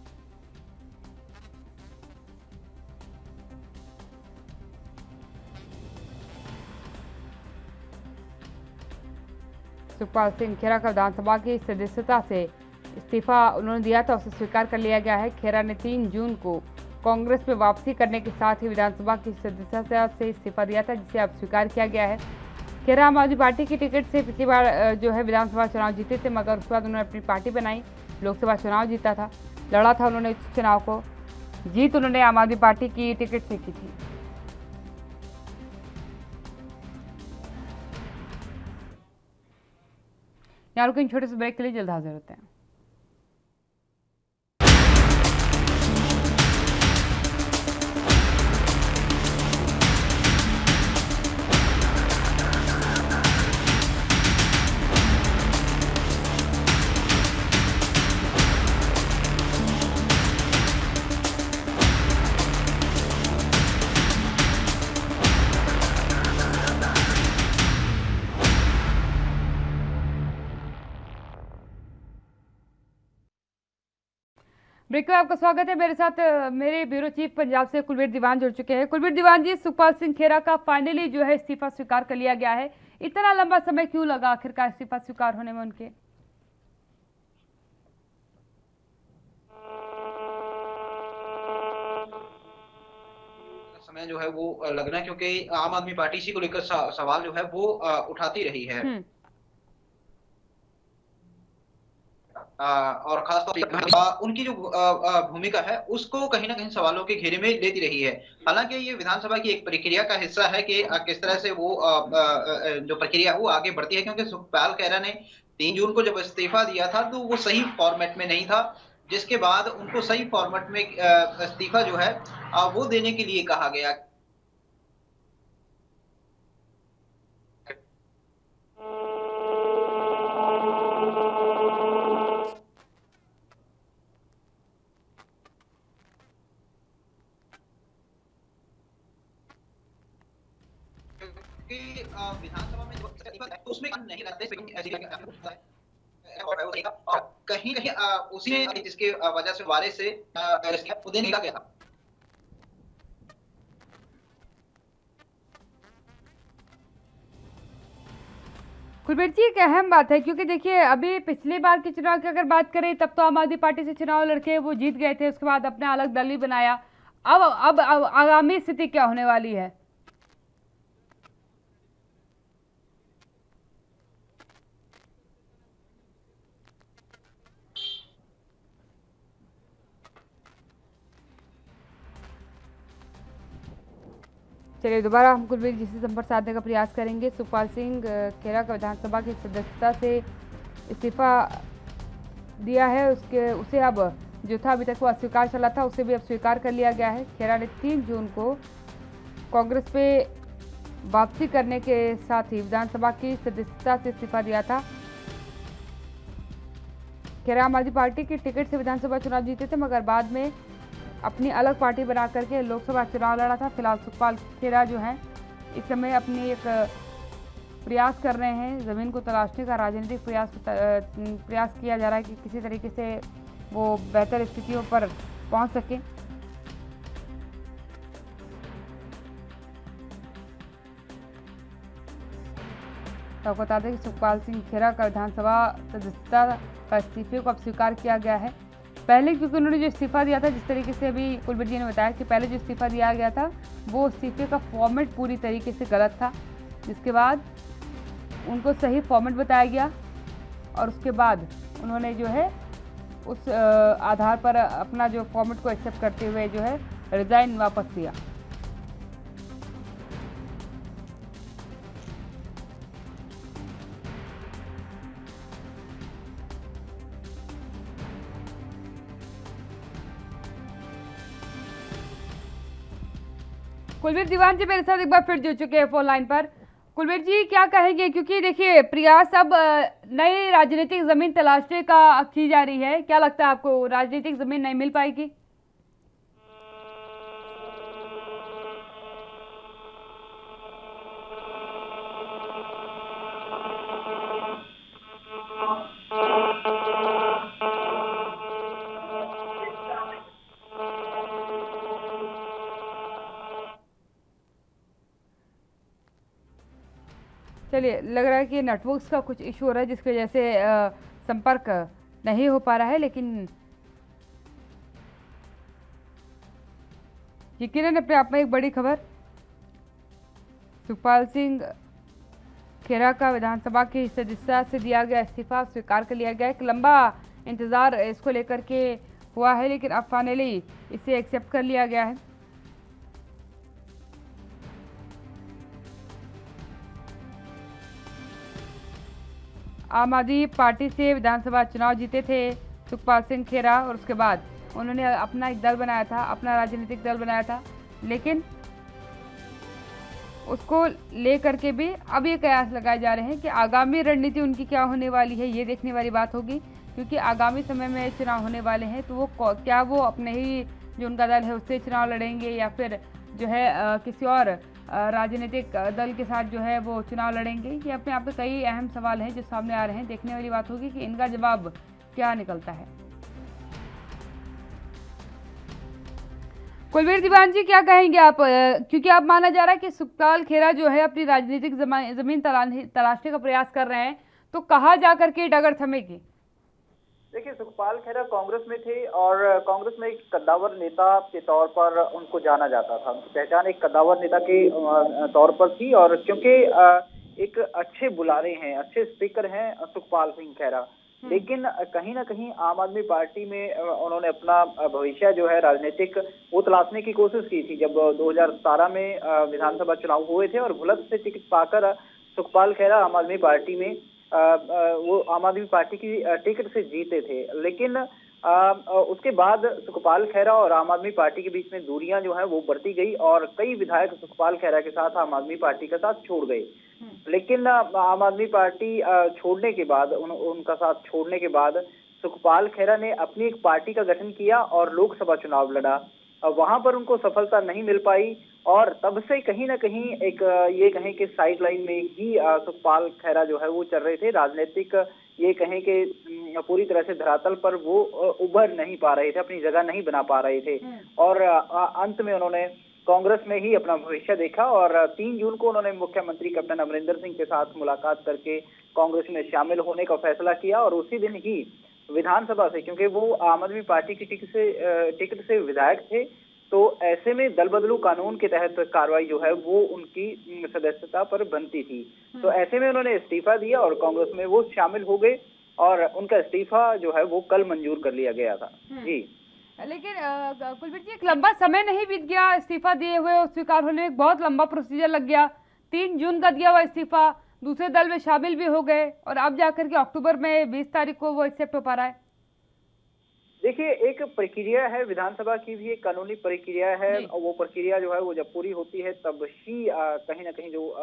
सुखपाल सिंह खेरा का विधानसभा की सदस्यता से इस्तीफा उन्होंने दिया था, उसे स्वीकार कर लिया गया है। खेरा ने 3 जून को कांग्रेस में वापसी करने के साथ ही विधानसभा की सदस्यता से इस्तीफा दिया था, जिसे अब स्वीकार किया गया है। खेरा आम आदमी पार्टी की टिकट से पिछली बार जो है विधानसभा चुनाव जीते थे, मगर उसके बाद उन्होंने अपनी पार्टी बनाई, लोकसभा चुनाव जीता था, लड़ा था उन्होंने इस चुनाव को। जीत उन्होंने आम आदमी पार्टी की टिकट से की थी। यहाँ रुकें छोटे से ब्रेक के लिए, जल्द हाजिर होते हैं। ब्रेक में आपका स्वागत है। मेरे साथ मेरे ब्यूरो चीफ पंजाब से कुलवीर दीवान जुड़ चुके हैं। कुलवीर दीवान जी, सुखपाल सिंह खेरा का फाइनली जो है इस्तीफा स्वीकार कर लिया गया है। इतना लंबा समय क्यों लगा आखिरकार इस्तीफा स्वीकार होने में उनके? समय जो है वो लगना, क्योंकि आम आदमी पार्टी इसी को लेकर सवाल जो है वो उठाती रही है। और खासतौर पर उनकी जो भूमिका है उसको कहीं ना कहीं सवालों के घेरे में लेती रही है। हालांकि ये विधानसभा की एक प्रक्रिया का हिस्सा है कि किस तरह से वो जो प्रक्रिया वो आगे बढ़ती है, क्योंकि सुखपाल खेरा ने 3 जून को जब इस्तीफा दिया था तो वो सही फॉर्मेट में नहीं था, जिसके बाद उनको सही फॉर्मेट में इस्तीफा जो है वो देने के लिए कहा गया। विधानसभा में तो उसमें नहीं रहते, और कहीं कहीं उसी जिसके वजह से वारे से उन्हें निकाला गया था। कुलवीर जी, एक अहम बात है, क्योंकि देखिए अभी पिछली बार के चुनाव की अगर बात करें तब तो आम आदमी पार्टी से चुनाव लड़के वो जीत गए थे, उसके बाद अपना अलग दल ही बनाया। अब आगामी स्थिति क्या होने वाली है? चलिए दोबारा हम कुलवीर जी से संपर्क साधने का प्रयास करेंगे। सुखपाल सिंह खेरा का विधानसभा की सदस्यता से इस्तीफा दिया है, उसे अब जो था अभी तक वो अस्वीकार चला था, उसे भी अब स्वीकार कर लिया गया है। खेरा ने 3 जून को कांग्रेस पे वापसी करने के साथ ही विधानसभा की सदस्यता से इस्तीफा दिया था। खेरा आम आदमी पार्टी की टिकट से विधानसभा चुनाव जीते थे, मगर बाद में अपनी अलग पार्टी बना करके लोकसभा चुनाव लड़ा था। फिलहाल सुखपाल खेरा जो है इस समय अपनी एक प्रयास कर रहे हैं, ज़मीन को तलाशने का राजनीतिक प्रयास किया जा रहा है कि किसी तरीके से वो बेहतर स्थितियों पर पहुंच सके। तो आपको बता दें कि सुखपाल सिंह खेरा का विधानसभा सदस्यता का इस्तीफे को अब स्वीकार किया गया है। पहले क्योंकि उन्होंने जो इस्तीफा दिया था, जिस तरीके से अभी कुलवीर जी ने बताया कि पहले जो इस्तीफा दिया गया था वो इस्तीफे का फॉर्मेट पूरी तरीके से गलत था, जिसके बाद उनको सही फॉर्मेट बताया गया और उसके बाद उन्होंने जो है उस आधार पर अपना जो फॉर्मेट को एक्सेप्ट करते हुए जो है रिजाइन वापस दिया। कुलवीर दीवान जी मेरे साथ एक बार फिर जुड़ चुके हैं फोन लाइन पर। कुलवीर जी क्या कहेंगे, क्योंकि देखिए प्रयास अब नई राजनीतिक जमीन तलाशने का की जा रही है, क्या लगता है आपको राजनीतिक जमीन नहीं मिल पाएगी? चलिए, लग रहा है कि नेटवर्क्स का कुछ इशू हो रहा है जिसकी वजह से संपर्क नहीं हो पा रहा है, लेकिन यकीनन अपने आप में एक बड़ी खबर। सुखपाल सिंह खेरा का विधानसभा की सदस्यता से दिया गया इस्तीफा स्वीकार कर लिया गया। एक लंबा इंतजार इसको लेकर के हुआ है, लेकिन अब फाइनली इसे एक्सेप्ट कर लिया गया है। आम आदमी पार्टी से विधानसभा चुनाव जीते थे सुखपाल सिंह खेरा, और उसके बाद उन्होंने अपना एक दल बनाया था, अपना राजनीतिक दल बनाया था, लेकिन उसको ले करके भी अब ये कयास लगाए जा रहे हैं कि आगामी रणनीति उनकी क्या होने वाली है। ये देखने वाली बात होगी, क्योंकि आगामी समय में चुनाव होने वाले हैं, तो वो क्या वो अपने ही जो उनका दल है उससे चुनाव लड़ेंगे या फिर जो है किसी और राजनीतिक दल के साथ जो है वो चुनाव लड़ेंगे। ये अपने आप में कई अहम सवाल हैं जो सामने आ रहे हैं। देखने वाली बात होगी कि इनका जवाब क्या निकलता है। कुलवीर दीवान जी क्या कहेंगे आप, क्योंकि आप माना जा रहा है कि सुखपाल खेरा जो है अपनी राजनीतिक जमीन तलाशने का प्रयास कर रहे हैं, तो कहाँ जा करके डगर थमेगी? देखिए, सुखपाल खेरा कांग्रेस में थे और कांग्रेस में एक कद्दावर नेता के तौर पर उनको जाना जाता था। उनकी पहचान एक कद्दावर नेता के तौर पर थी, और क्योंकि एक अच्छे बुलारे हैं, अच्छे स्पीकर हैं सुखपाल सिंह खेरा, लेकिन कहीं ना कहीं आम आदमी पार्टी में उन्होंने अपना भविष्य जो है राजनीतिक वो तलाशने की कोशिश की थी। जब 2017 में विधानसभा चुनाव हुए थे और भुलक से टिकट पाकर सुखपाल खेरा आम आदमी पार्टी में वो आम आदमी पार्टी की टिकट से जीते थे, लेकिन उसके बाद सुखपाल खेरा और आम आदमी पार्टी के बीच में दूरियां जो है वो बढ़ती गई और कई विधायक सुखपाल खेरा के साथ आम आदमी पार्टी का साथ छोड़ गए। लेकिन आम आदमी पार्टी छोड़ने के बाद उनका साथ छोड़ने के बाद सुखपाल खेरा ने अपनी एक पार्टी का गठन किया और लोकसभा चुनाव लड़ा। वहां पर उनको सफलता नहीं मिल पाई और तब से कहीं ना कहीं एक ये कहें कि साइड लाइन में ही सुखपाल खेरा जो है वो चल रहे थे। राजनीतिक ये कहें कि पूरी तरह से धरातल पर वो उभर नहीं पा रहे थे, अपनी जगह नहीं बना पा रहे थे, और अंत में उन्होंने कांग्रेस में ही अपना भविष्य देखा और 3 जून को उन्होंने मुख्यमंत्री कैप्टन अमरिंदर सिंह के साथ मुलाकात करके कांग्रेस में शामिल होने का फैसला किया। और उसी दिन ही विधानसभा से, क्योंकि वो आम आदमी पार्टी की टिकट से विधायक थे, तो ऐसे में दल बदलू कानून के तहत कार्रवाई जो है वो उनकी सदस्यता पर बनती थी। तो ऐसे में उन्होंने इस्तीफा दिया और कांग्रेस में वो शामिल हो गए और उनका इस्तीफा जो है वो कल मंजूर कर लिया गया था। जी, लेकिन कुलवीर जी एक लंबा समय नहीं बीत गया इस्तीफा दिए हुए और स्वीकार होने में, बहुत लंबा प्रोसीजर लग गया। 3 जून का दिया हुआ इस्तीफा, दूसरे दल में शामिल भी हो गए और अब जाकर के अक्टूबर में 20 तारीख को वो एक्सेप्ट हो पा रहा है। देखिए, एक प्रक्रिया है, विधानसभा की भी एक कानूनी प्रक्रिया है, और वो प्रक्रिया जो है वो जब पूरी होती है तब ही कहीं ना कहीं जो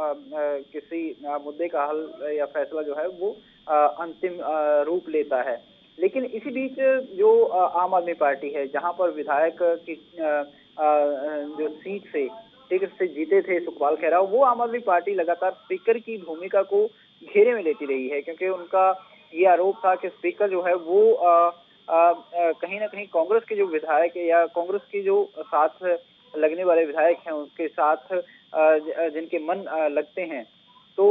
किसी मुद्दे का हल या फैसला जो है वो अंतिम रूप लेता है। लेकिन इसी बीच जो आम आदमी पार्टी है, जहां पर विधायक की जो सीट से टिकट से जीते थे सुखपाल खेरा, वो आम आदमी पार्टी लगातार स्पीकर की भूमिका को घेरे में लेती रही है, क्योंकि उनका ये आरोप था कि स्पीकर जो है वो कहीं ना कहीं कांग्रेस के जो विधायक या कांग्रेस के जो साथ लगने वाले विधायक हैं उनके साथ जिनके मन लगते हैं, तो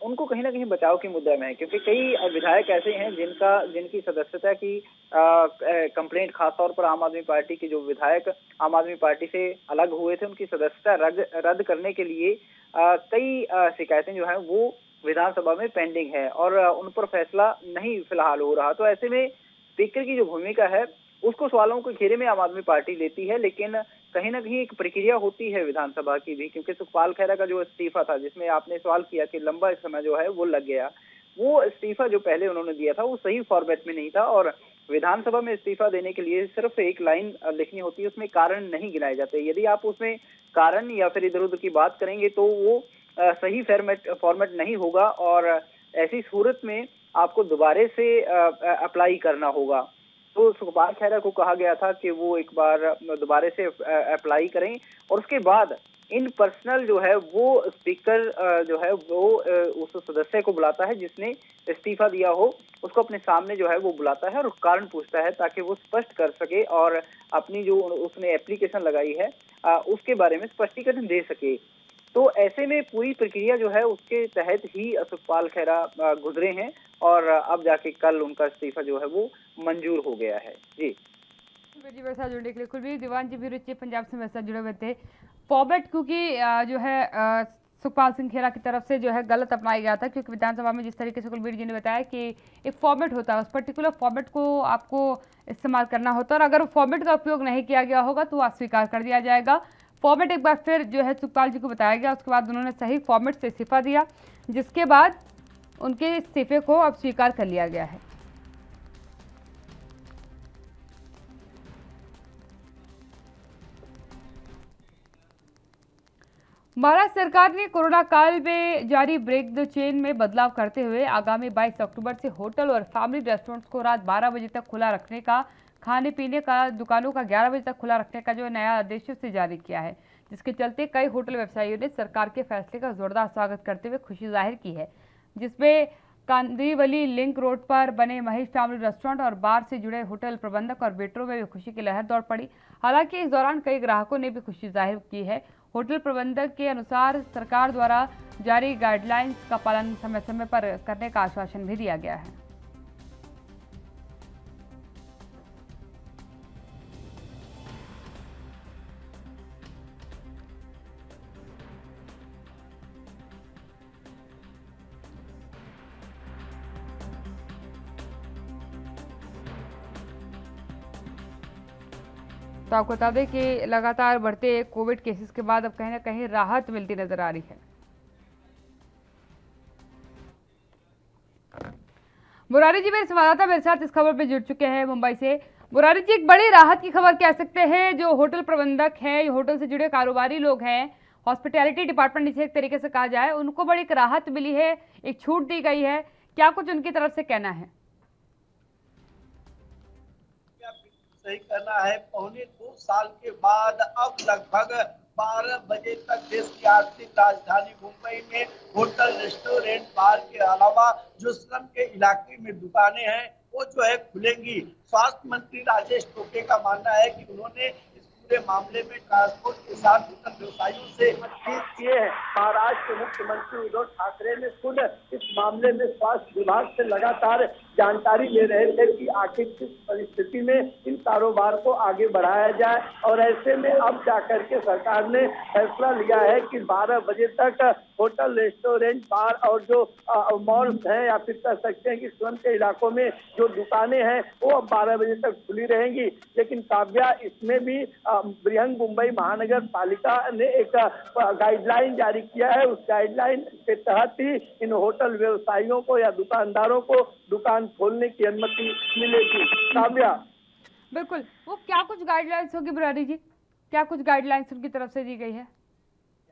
उनको कहीं ना कहीं बचाव के मुद्दे में है। क्योंकि कई विधायक ऐसे हैं जिनकी सदस्यता की कंप्लेंट, खासतौर पर आम आदमी पार्टी के जो विधायक आम आदमी पार्टी से अलग हुए थे, उनकी सदस्यता रद्द करने के लिए कई शिकायतें जो है वो विधानसभा में पेंडिंग है और उन पर फैसला नहीं फिलहाल हो रहा। तो ऐसे में स्पीकर की जो भूमिका है उसको सवालों के घेरे में आम आदमी पार्टी लेती है, लेकिन कहीं ना कहीं एक प्रक्रिया होती है विधानसभा की भी। क्योंकि सुखपाल खेरा का जो इस्तीफा था, जिसमें आपने सवाल किया कि लंबा समय जो है वो लग गया, वो इस्तीफा जो पहले उन्होंने दिया था वो सही फॉर्मेट में नहीं था और विधानसभा में इस्तीफा देने के लिए सिर्फ एक लाइन लिखनी होती है, उसमें कारण नहीं गिनाए जाते। यदि आप उसमें कारण या फिर इधर उधर की बात करेंगे तो वो सही फॉर्मेट नहीं होगा और ऐसी सूरत में आपको दोबारे से अप्लाई करना होगा। तो सुखपाल खैरा को कहा गया था कि वो एक बार दोबारा से अप्लाई करें और उसके बाद इन पर्सनल जो है वो स्पीकर जो है वो उस सदस्य को बुलाता है जिसने इस्तीफा दिया हो, उसको अपने सामने जो है वो बुलाता है और कारण पूछता है ताकि वो स्पष्ट कर सके और अपनी जो उसने एप्लीकेशन लगाई है उसके बारे में स्पष्टीकरण दे सके। तो ऐसे में पूरी प्रक्रिया जो है उसके तहत ही सुखपाल खैरा गुजरे हैं और अब जाके कल उनका इस्तीफा जो है वो मंजूर हो गया है। जी मेरे साथ जुड़ने के लिए कुलवीर दीवान जी भी पंजाब से मेरे साथ जुड़े हुए थे। फॉर्मेट क्योंकि जो है सुखपाल सिंह खेरा की तरफ से जो है गलत अपनाया गया था, क्योंकि विधानसभा में जिस तरीके से कुलवीर जी ने बताया कि एक फॉर्मेट होता है, उस पर्टिकुलर फॉर्मेट को आपको इस्तेमाल करना होता है और अगर वो फॉर्मेट का उपयोग नहीं किया गया होगा तो अस्वीकार कर दिया जाएगा। फॉर्मेट एक बार फिर जो है सुखपाल जी को बताया गया, उसके बाद उन्होंने सही फॉर्मेट से इस्तीफा दिया, जिसके बाद उनके इस्तीफे को अब स्वीकार कर लिया गया है। महाराष्ट्र सरकार ने कोरोना काल में जारी ब्रेक द चेन में बदलाव करते हुए आगामी 22 अक्टूबर से होटल और फैमिली रेस्टोरेंट्स को रात 12 बजे तक खुला रखने का, खाने पीने का दुकानों का 11 बजे तक खुला रखने का जो नया आदेश से जारी किया है, जिसके चलते कई होटल व्यवसायियों ने सरकार के फैसले का जोरदार स्वागत करते हुए खुशी जाहिर की है, जिसमें कांदिवली लिंक रोड पर बने महेश फैमिली रेस्टोरेंट और बार से जुड़े होटल प्रबंधक और वेटरों में भी खुशी की लहर दौड़ पड़ी। हालांकि इस दौरान कई ग्राहकों ने भी खुशी जाहिर की है। होटल प्रबंधक के अनुसार सरकार द्वारा जारी गाइडलाइंस का पालन समय समय पर करने का आश्वासन भी दिया गया है। तो आपको बता दें कि लगातार बढ़ते कोविड केसेस के बाद अब कहीं ना कहीं राहत मिलती नजर आ रही है। मुरारी जी मेरे संवाददाता मेरे साथ इस खबर पे जुड़ चुके हैं मुंबई से। मुरारी जी, एक बड़ी राहत की खबर कह सकते हैं, जो होटल प्रबंधक हैं, होटल से जुड़े कारोबारी लोग हैं, हॉस्पिटैलिटी डिपार्टमेंट जिसे एक तरीके से कहा जाए, उनको बड़ी एक राहत मिली है, एक छूट दी गई है, क्या कुछ उनकी तरफ से कहना है? सही करना है। 2.25 साल के बाद अब लगभग 12 बजे तक देश की आर्थिक राजधानी मुंबई में होटल, रेस्टोरेंट, बार के अलावा जो श्रम के इलाके में दुकानें हैं वो जो है खुलेंगी। स्वास्थ्य मंत्री राजेश टोपे का मानना है कि उन्होंने इस पूरे मामले में ट्रांसपोर्ट के साथ होटल व्यवसायियों से बातचीत किए हैं। महाराष्ट्र के मुख्यमंत्री उद्धव ठाकरे ने खुद इस मामले में स्वास्थ्य विभाग से लगातार जानकारी ले रहे थे कि आखिर किस परिस्थिति में इन कारोबार को आगे बढ़ाया जाए और ऐसे में अब जाकर के सरकार ने फैसला लिया है कि 12 बजे तक होटल, रेस्टोरेंट, बार और जो मॉल्स हैं या फिर कह सकते हैं कि स्वयं के इलाकों में जो दुकानें हैं वो अब 12 बजे तक खुली रहेंगी। लेकिन काव्या, इसमें भी बृहन मुंबई महानगर पालिका ने एक गाइडलाइन जारी किया है। उस गाइडलाइन के तहत ही इन होटल व्यवसायियों को या दुकानदारों को दुकान खोलने की अनुमति मिलेगी। काव्या, बिल्कुल, वो क्या कुछ गाइडलाइंस होगी मुरारी जी, क्या कुछ गाइडलाइंस उनकी तरफ से दी गई है?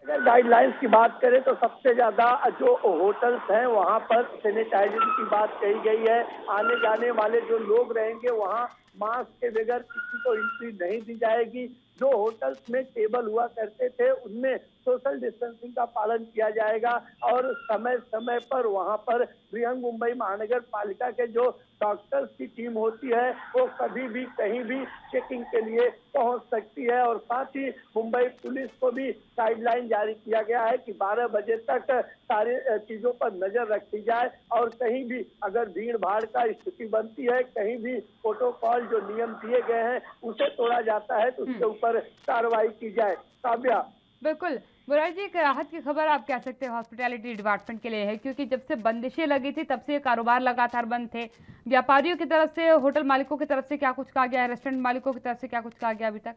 अगर गाइडलाइंस की बात करें तो सबसे ज्यादा जो होटल्स हैं वहां पर सैनिटाइजर की बात कही गई है। आने जाने वाले जो लोग रहेंगे वहां मास्क के बगैर किसी को एंट्री नहीं दी जाएगी। जो होटल्स में टेबल हुआ करते थे उनमें सोशल डिस्टेंसिंग का पालन किया जाएगा और समय समय पर वहां पर बृहन मुंबई महानगर पालिका के जो डॉक्टर्स की टीम होती है वो कभी भी कहीं भी चेकिंग के लिए पहुंच सकती है। और साथ ही मुंबई पुलिस को भी गाइडलाइन जारी किया गया है कि 12 बजे तक सारी चीजों पर नजर रखी जाए और कहीं भी अगर भीड़ भाड़ का स्थिति बनती है, कहीं भी प्रोटोकॉल जो नियम दिए गए हैं उसे तोड़ा जाता है तो उसके ऊपर कार्रवाई की जाए। काव्या, बिल्कुल मुरारी जी, एक राहत की खबर आप कह सकते हैं हॉस्पिटैलिटी डिपार्टमेंट के लिए है, क्योंकि जब से बंदिशें लगी थी तब से कारोबार लगातार बंद थे। व्यापारियों की तरफ से, होटल मालिकों की तरफ से क्या कुछ कहा गया है, रेस्टोरेंट मालिकों की तरफ से क्या कुछ कहा गया अभी तक?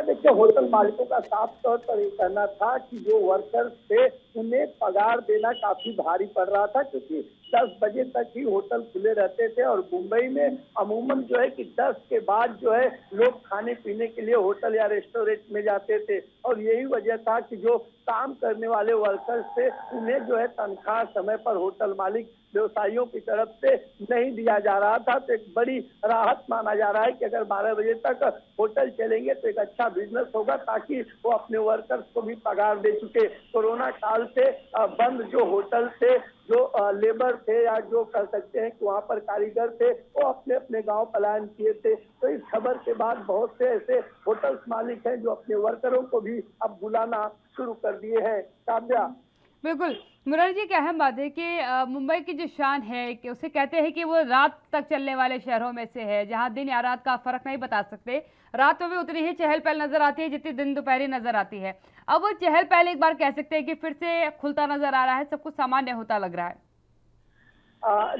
देखिए, होटल मालिकों का साफ तौर पर ये कहना था कि जो वर्कर्स थे उन्हें पगार देना काफी भारी पड़ रहा था, क्योंकि 10 बजे तक ही होटल खुले रहते थे और मुंबई में अमूमन जो है कि 10 के बाद जो है लोग खाने पीने के लिए होटल या रेस्टोरेंट में जाते थे। और यही वजह था कि जो काम करने वाले वर्कर्स थे उन्हें जो है तनख्वाह समय पर होटल मालिक व्यवसायियों की तरफ से नहीं दिया जा रहा था। तो एक बड़ी राहत माना जा रहा है कि अगर 12 बजे तक होटल चलेंगे तो एक अच्छा बिजनेस होगा, ताकि वो अपने वर्कर्स को भी पगार दे चुके। कोरोना काल से बंद जो होटल थे, जो लेबर थे या जो कर सकते हैं कि वहाँ पर कारीगर थे, वो अपने अपने गांव पलायन किए थे। तो इस खबर के बाद बहुत से ऐसे होटल मालिक हैं जो अपने वर्करों को भी अब बुलाना शुरू कर दिए हैं। काव्या। बिल्कुल मुरारी जी, एक अहम बात है कि मुंबई की जो शान है कि उसे कहते हैं कि वो रात तक चलने वाले शहरों में से है, जहां दिन या रात का फर्क नहीं बता सकते। रात में भी उतनी ही चहल पहल नजर आती है जितनी दिन दोपहरी नजर आती है। अब वो चहल पहल एक बार कह सकते हैं कि फिर से खुलता नजर आ रहा है, सब कुछ सामान्य होता लग रहा है।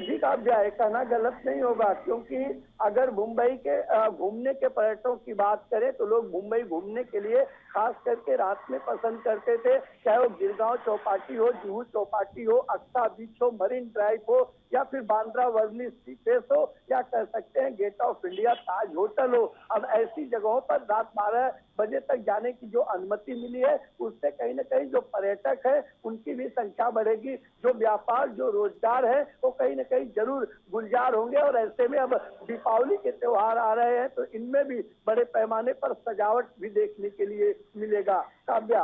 जी काव्या, कहना गलत नहीं होगा, क्योंकि अगर मुंबई के घूमने के पर्यटकों की बात करें तो लोग मुंबई घूमने के लिए खास करके रात में पसंद करते थे, चाहे वो गिरगांव चौपाटी हो, जुहू चौपाटी हो, अक्सा बीच हो, मरीन ड्राइव हो, या फिर बांद्रा वर्ली सी फेस हो, या कह सकते हैं gate of India Taj hotel हो। अब ऐसी जगहों पर रात 12 बजे तक जाने की जो अनुमति मिली है, उससे कहीं ना कहीं जो पर्यटक है उनकी भी संख्या बढ़ेगी। जो व्यापार, जो रोजगार है, वो कहीं ना कहीं जरूर गुलजार होंगे। और ऐसे में अब दीपावली के त्योहार आ रहे हैं तो इनमें भी बड़े पैमाने पर सजावट भी देखने के लिए मिलेगा। काव्या।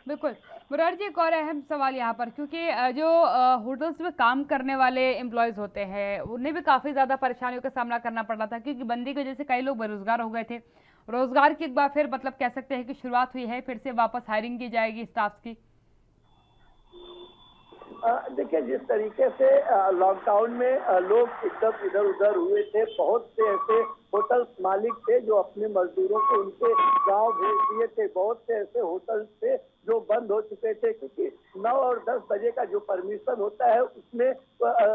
बिल्कुल मुरारी जी, एक और अहम सवाल यहाँ पर, क्योंकि जो होटल्स में काम करने वाले एम्प्लॉयज़ होते हैं उन्हें भी काफ़ी ज़्यादा परेशानियों का सामना करना पड़ रहा था, क्योंकि बंदी की वजह से कई लोग बेरोजगार हो गए थे। रोजगार की एक बार फिर मतलब कह सकते हैं कि शुरुआत हुई है, फिर से वापस हायरिंग की जाएगी स्टाफ की। देखिए, जिस तरीके से लॉकडाउन में लोग एकदम इधर उधर हुए थे, बहुत से ऐसे होटल मालिक थे जो अपने मजदूरों को उनके गांव भेज दिए थे। बहुत से ऐसे होटल थे जो बंद हो चुके थे, क्योंकि 9 और 10 बजे का जो परमिशन होता है उसमें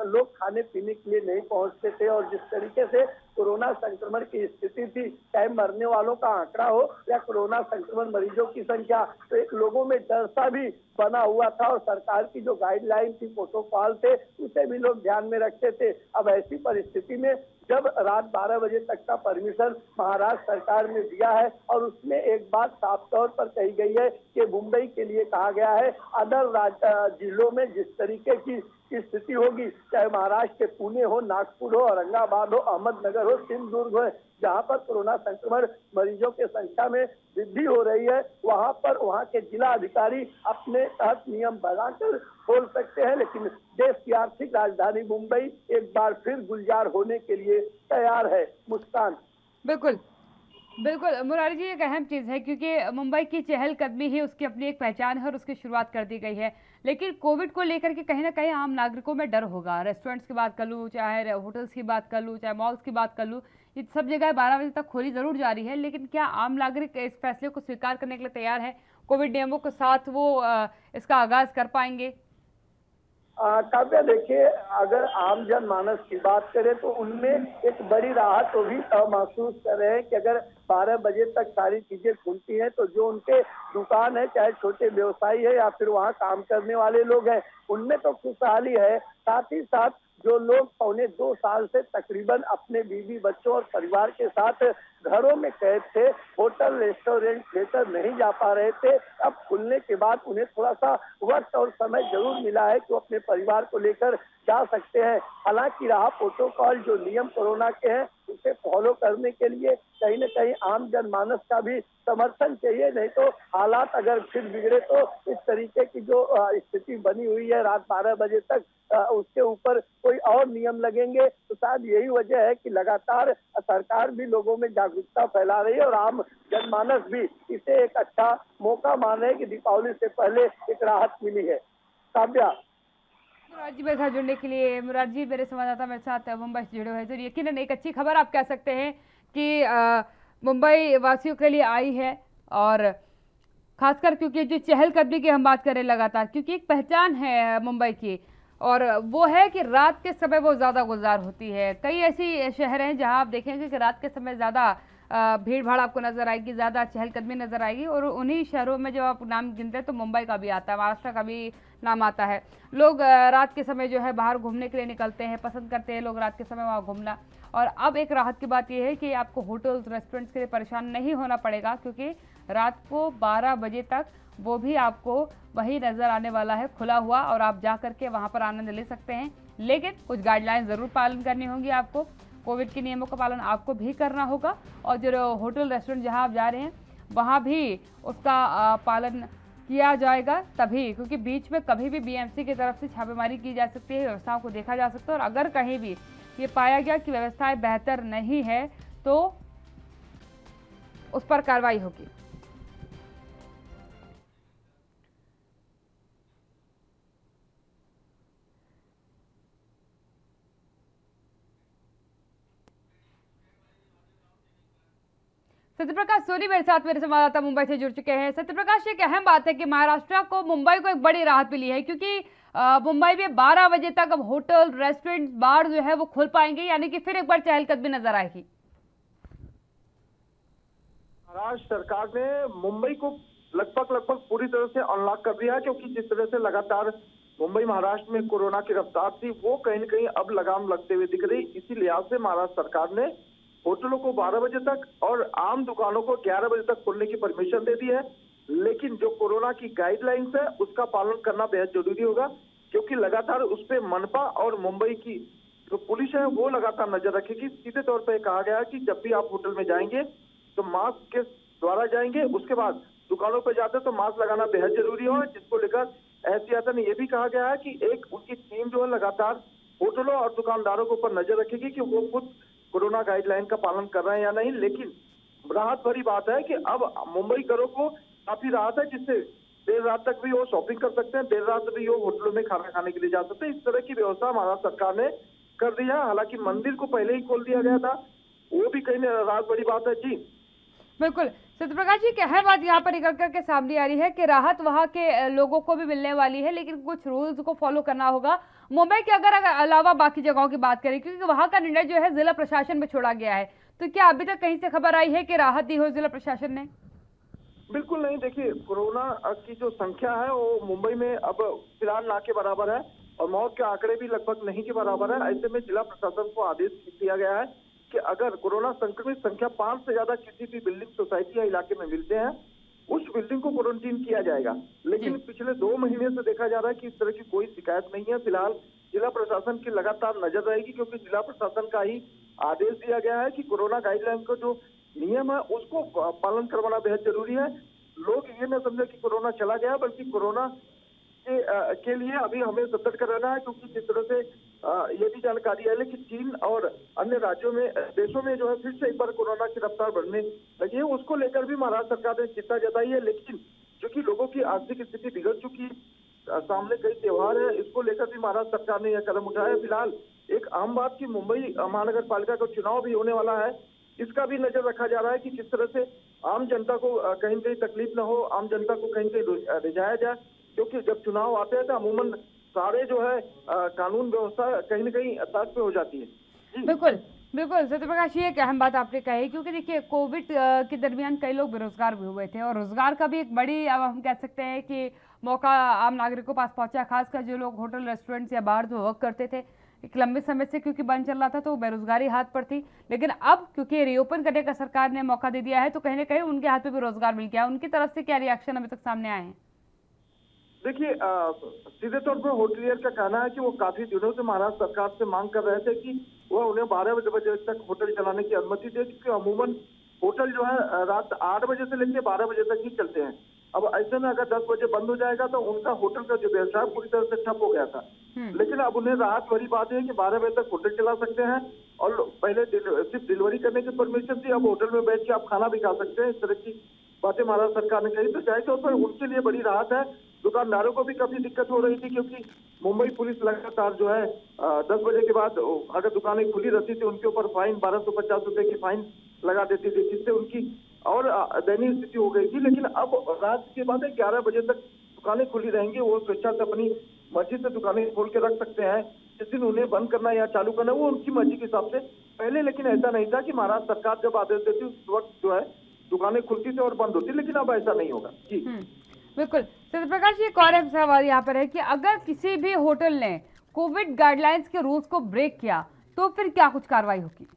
लोग खाने पीने के लिए नहीं पहुंचते थे। और जिस तरीके से कोरोना संक्रमण की स्थिति थी, चाहे मरने वालों का आंकड़ा हो या कोरोना संक्रमण मरीजों की संख्या, तो एक लोगों में डर सा भी बना हुआ था। और सरकार की जो गाइडलाइन थी, प्रोटोकॉल थे, उसे भी लोग ध्यान में रखते थे। अब ऐसी परिस्थिति में जब रात 12 बजे तक का परमिशन महाराष्ट्र सरकार ने दिया है, और उसमें एक बात साफ तौर पर कही गई है कि मुंबई के लिए कहा गया है, अदर जिलों में जिस तरीके की स्थिति होगी, चाहे महाराष्ट्र के पुणे हो, नागपुर हो, औरंगाबाद हो, अहमदनगर हो, सिंधुदुर्ग हो, जहां पर कोरोना संक्रमण मरीजों की संख्या में वृद्धि हो रही है, वहां पर वहां के जिला अधिकारी अपने तहत नियम बनाकर खोल सकते हैं। लेकिन देश की आर्थिक राजधानी मुंबई एक बार फिर गुलजार होने के लिए तैयार है। मुस्कान। बिल्कुल बिल्कुल मुरारी जी, एक अहम चीज़ है, क्योंकि मुंबई की चहलकदमी ही उसकी अपनी एक पहचान है और उसकी शुरुआत कर दी गई है। लेकिन कोविड को लेकर के कहीं ना कहीं आम नागरिकों में डर होगा। रेस्टोरेंट्स की बात कर लूँ, चाहे होटल्स की बात कर लूँ, चाहे मॉल्स की बात कर लूँ, ये सब जगह 12 बजे तक खोली ज़रूर जा रही है। लेकिन क्या आम नागरिक इस फैसले को स्वीकार करने के लिए तैयार है? कोविड नियमों के साथ वो इसका आगाज़ कर पाएंगे? काव्या, देखिए, अगर आम जनमानस की बात करें तो उनमें एक बड़ी राहत तो भी महसूस कर रहे हैं कि अगर 12 बजे तक सारी चीजें खुलती हैं तो जो उनके दुकान है, चाहे छोटे व्यवसायी है या फिर वहाँ काम करने वाले लोग हैं, उनमें तो खुशहाली है। साथ ही साथ जो लोग 2.25 साल से तकरीबन अपने बीवी बच्चों और परिवार के साथ घरों में कैद थे, होटल रेस्टोरेंट थिएटर नहीं जा पा रहे थे, अब खुलने के बाद उन्हें थोड़ा सा वक्त और समय जरूर मिला है कि वो अपने परिवार को लेकर जा सकते हैं। हालांकि रहा प्रोटोकॉल, जो नियम कोरोना के हैं उसे फॉलो करने के लिए कहीं न कहीं आम जनमानस का भी समर्थन चाहिए। नहीं तो हालात अगर फिर बिगड़े तो इस तरीके की जो स्थिति बनी हुई है रात 12 बजे तक, उसके ऊपर कोई और नियम लगेंगे। तो शायद यही वजह है कि लगातार सरकार भी लोगों में जागरूकता फैला रही है और आम जनमानस भी इसे एक अच्छा मौका मान रहे हैं कि दीपावली से पहले एक राहत मिली है। काव्या। मुरारी जी मेरे साथ जुड़ने के लिए, मुरारी जी मेरे संवाददाता मेरे साथ मुंबई से जुड़े हुए हैं। तो यकीनन एक अच्छी खबर आप कह सकते हैं कि मुंबई वासियों के लिए आई है, और खासकर क्योंकि जो चहलकदमी की हम बात करें लगातार, क्योंकि एक पहचान है मुंबई की, और वो है कि रात के समय वो ज़्यादा गुलजार होती है। कई ऐसी शहर हैं जहां आप देखेंगे कि रात के समय ज़्यादा भीड़ भाड़ आपको नजर आएगी, ज़्यादा चहलकदमी नजर आएगी। और उन्हीं शहरों में जब आप नाम गिनते हैं तो मुंबई का भी आता है, महाराष्ट्र का भी नाम आता है। लोग रात के समय जो है बाहर घूमने के लिए निकलते हैं, पसंद करते हैं लोग रात के समय वहाँ घूमना। और अब एक राहत की बात यह है कि आपको होटल्स रेस्टोरेंट्स के लिए परेशान नहीं होना पड़ेगा, क्योंकि रात को 12 बजे तक वो भी आपको वही नज़र आने वाला है खुला हुआ, और आप जा करके वहाँ पर आनंद ले सकते हैं। लेकिन कुछ गाइडलाइंस ज़रूर पालन करनी होगी आपको, कोविड के नियमों का पालन आपको भी करना होगा। और जो होटल रेस्टोरेंट जहाँ आप जा रहे हैं वहाँ भी उसका पालन किया जाएगा तभी, क्योंकि बीच में कभी भी बीएमसी की तरफ से छापेमारी की जा सकती है, व्यवस्थाओं को देखा जा सकता है। और अगर कहीं भी ये पाया गया कि व्यवस्थाएं बेहतर नहीं है तो उस पर कार्रवाई होगी। सत्यप्रकाश सोनी मेरे साथ, मेरे संवाददाता मुंबई से जुड़ चुके हैं। सत्यप्रकाश, एक अहम बात है कि महाराष्ट्र को, मुंबई को एक बड़ी राहत मिली है, क्योंकि मुंबई में 12 बजे तक अब होटल रेस्टोरेंट बार जो है वो खुल पाएंगे, यानी कि फिर एक बार चहलकदमी नजर आएगी। महाराष्ट्र सरकार ने मुंबई को लगभग पूरी तरह से अनलॉक कर दिया है, क्योंकि जिस तरह से लगातार मुंबई महाराष्ट्र में कोरोना की रफ्तार थी वो कहीं न कहीं अब लगाम लगते हुए दिख रही। इसी लिहाज से महाराष्ट्र सरकार ने होटलों को 12 बजे तक और आम दुकानों को 11 बजे तक खोलने की परमिशन दे दी है। लेकिन जो कोरोना की गाइडलाइंस है उसका पालन करना बेहद जरूरी होगा, क्योंकि लगातार उस पर मनपा और मुंबई की जो पुलिस है वो लगातार नजर रखेगी। सीधे तौर पर कहा गया है कि जब भी आप होटल में जाएंगे तो मास्क के द्वारा जाएंगे, उसके बाद दुकानों पर जाते तो मास्क लगाना बेहद जरूरी है, जिसको लेकर एहतियातन ये भी कहा गया है कि एक उनकी टीम जो है लगातार होटलों और दुकानदारों के ऊपर नजर रखेगी कि वो खुद कोरोना गाइडलाइन का पालन कर रहे हैं या नहीं। लेकिन राहत भरी बात है कि अब मुंबई घरों को काफी राहत है, जिससे देर रात तक भी वो शॉपिंग कर सकते हैं, देर रात भी वो होटलों में खाना खाने के लिए जा सकते हैं। इस तरह की व्यवस्था महाराष्ट्र सरकार ने कर दी है। हालांकि मंदिर को पहले ही खोल दिया गया था, वो भी कहीं राहत बड़ी बात है। जी बिल्कुल सत्यप्रकाश जी, क्या है बात यहाँ पर निकल करके सामने आ रही है कि राहत वहाँ के लोगों को भी मिलने वाली है, लेकिन कुछ रूल्स को फॉलो करना होगा। मुंबई के अगर अलावा बाकी जगहों की बात करें, क्योंकि वहाँ का निर्णय जो है जिला प्रशासन में छोड़ा गया है, तो क्या अभी तक कहीं से खबर आई है कि राहत दी हो जिला प्रशासन ने? बिल्कुल नहीं। देखिए, कोरोना की जो संख्या है वो मुंबई में अब फिलहाल ना के बराबर है और मौत के आंकड़े भी लगभग नहीं के बराबर है। ऐसे में जिला प्रशासन को आदेश दिया गया है कि अगर कोरोना संक्रमित संख्या 5 से ज्यादा किसी भी बिल्डिंग, सोसाइटी या इलाके में मिलते हैं, उस बिल्डिंग को क्वारंटीन किया जाएगा। लेकिन पिछले 2 महीने से देखा जा रहा है कि इस तरह की कोई शिकायत नहीं है। फिलहाल जिला प्रशासन की लगातार नजर रहेगी, क्योंकि जिला प्रशासन का ही आदेश दिया गया है कि कोरोना गाइडलाइन को जो नियम है उसको पालन करवाना बेहद जरूरी है। लोग ये न समझे कि कोरोना चला गया, बल्कि कोरोना के लिए अभी हमें सतर्क रहना है, क्योंकि जिस तरह से ये भी जानकारी है कि चीन और अन्य राज्यों में, देशों में जो है फिर से एक बार कोरोना की रफ्तार बढ़ने लगी है, उसको लेकर भी महाराष्ट्र सरकार ने चिंता जताई है। लेकिन चूंकि लोगों की आर्थिक स्थिति बिगड़ चुकी, सामने कई त्योहार है, इसको लेकर भी महाराष्ट्र सरकार ने यह कदम उठाया है। फिलहाल एक आम बात की मुंबई महानगर पालिका का चुनाव भी होने वाला है, इसका भी नजर रखा जा रहा है कि किस तरह से आम जनता को कहीं न कहीं तकलीफ न हो, आम जनता को कहीं कहीं रिझाया जाए, क्योंकि जब चुनाव आते हैं तो अमूमन सारे जो है कानून व्यवस्था कहीं न कहीं असर पे हो जाती है। बिल्कुल बिल्कुल सत्यप्रकाश, ये एक अहम बात आपने कही, क्योंकि देखिए कोविड के दरमियान कई लोग बेरोजगार भी हुए थे, और रोजगार का भी एक बड़ी, अब हम कह सकते हैं कि मौका आम नागरिकों के पास पहुंचा, खासकर जो लोग होटल रेस्टोरेंट्स या बार जो वर्क करते थे एक लंबे समय से, क्योंकि बंद चल रहा था तो बेरोजगारी हाथ पर थी। लेकिन अब क्योंकि रीओपन करने का सरकार ने मौका दे दिया है, तो कहीं ना कहीं उनके हाथ पे भी रोजगार मिल गया। उनकी तरफ से क्या रिएक्शन अभी तक सामने आए हैं? देखिए, सीधे तौर पर होटलियर का कहना है कि वो काफी दिनों से महाराष्ट्र सरकार से मांग कर रहे थे कि वह उन्हें 12 बजे तक होटल चलाने की अनुमति दे, क्योंकि अमूमन होटल जो है रात 8 बजे से लेकर 12 बजे तक ही चलते हैं। अब ऐसे में अगर 10 बजे बंद हो जाएगा तो उनका होटल का जो व्यवसाय पूरी तरह से ठप हो गया था। लेकिन अब उन्हें राहत भरी बात है कि 12 बजे तक होटल चला सकते हैं, और पहले सिर्फ डिलीवरी करने की परमिशन थी, अब होटल में बैठ के आप खाना भी खा सकते हैं। इस तरह की बातें महाराष्ट्र सरकार ने कही, तो जाहिर तौर पर उनके लिए बड़ी राहत है। दुकानदारों को भी काफी दिक्कत हो रही थी, क्योंकि मुंबई पुलिस लगातार जो है 10 बजे के बाद अगर दुकानें खुली रहती थी उनके ऊपर फाइन 1250 रुपए की फाइन लगा देती थी, जिससे उनकी और दयनीय स्थिति हो गई थी। लेकिन अब रात के बाद 11 बजे तक दुकानें खुली रहेंगी, वो स्वेच्छा से अपनी मर्जी से दुकानें खोल के रख सकते हैं। जिस दिन उन्हें बंद करना या चालू करना वो उनकी मर्जी के हिसाब से। पहले लेकिन ऐसा नहीं था कि महाराष्ट्र सरकार जब आदेश देती उस वक्त जो है दुकानें खुलती थी और बंद होती, लेकिन अब ऐसा नहीं होगा जी। बिल्कुल। सत्य प्रकाश जी, एक और सवाल यहाँ पर है कि अगर किसी भी होटल ने कोविड गाइडलाइंस के रूल्स को ब्रेक किया तो फिर क्या कुछ कार्रवाई होगी?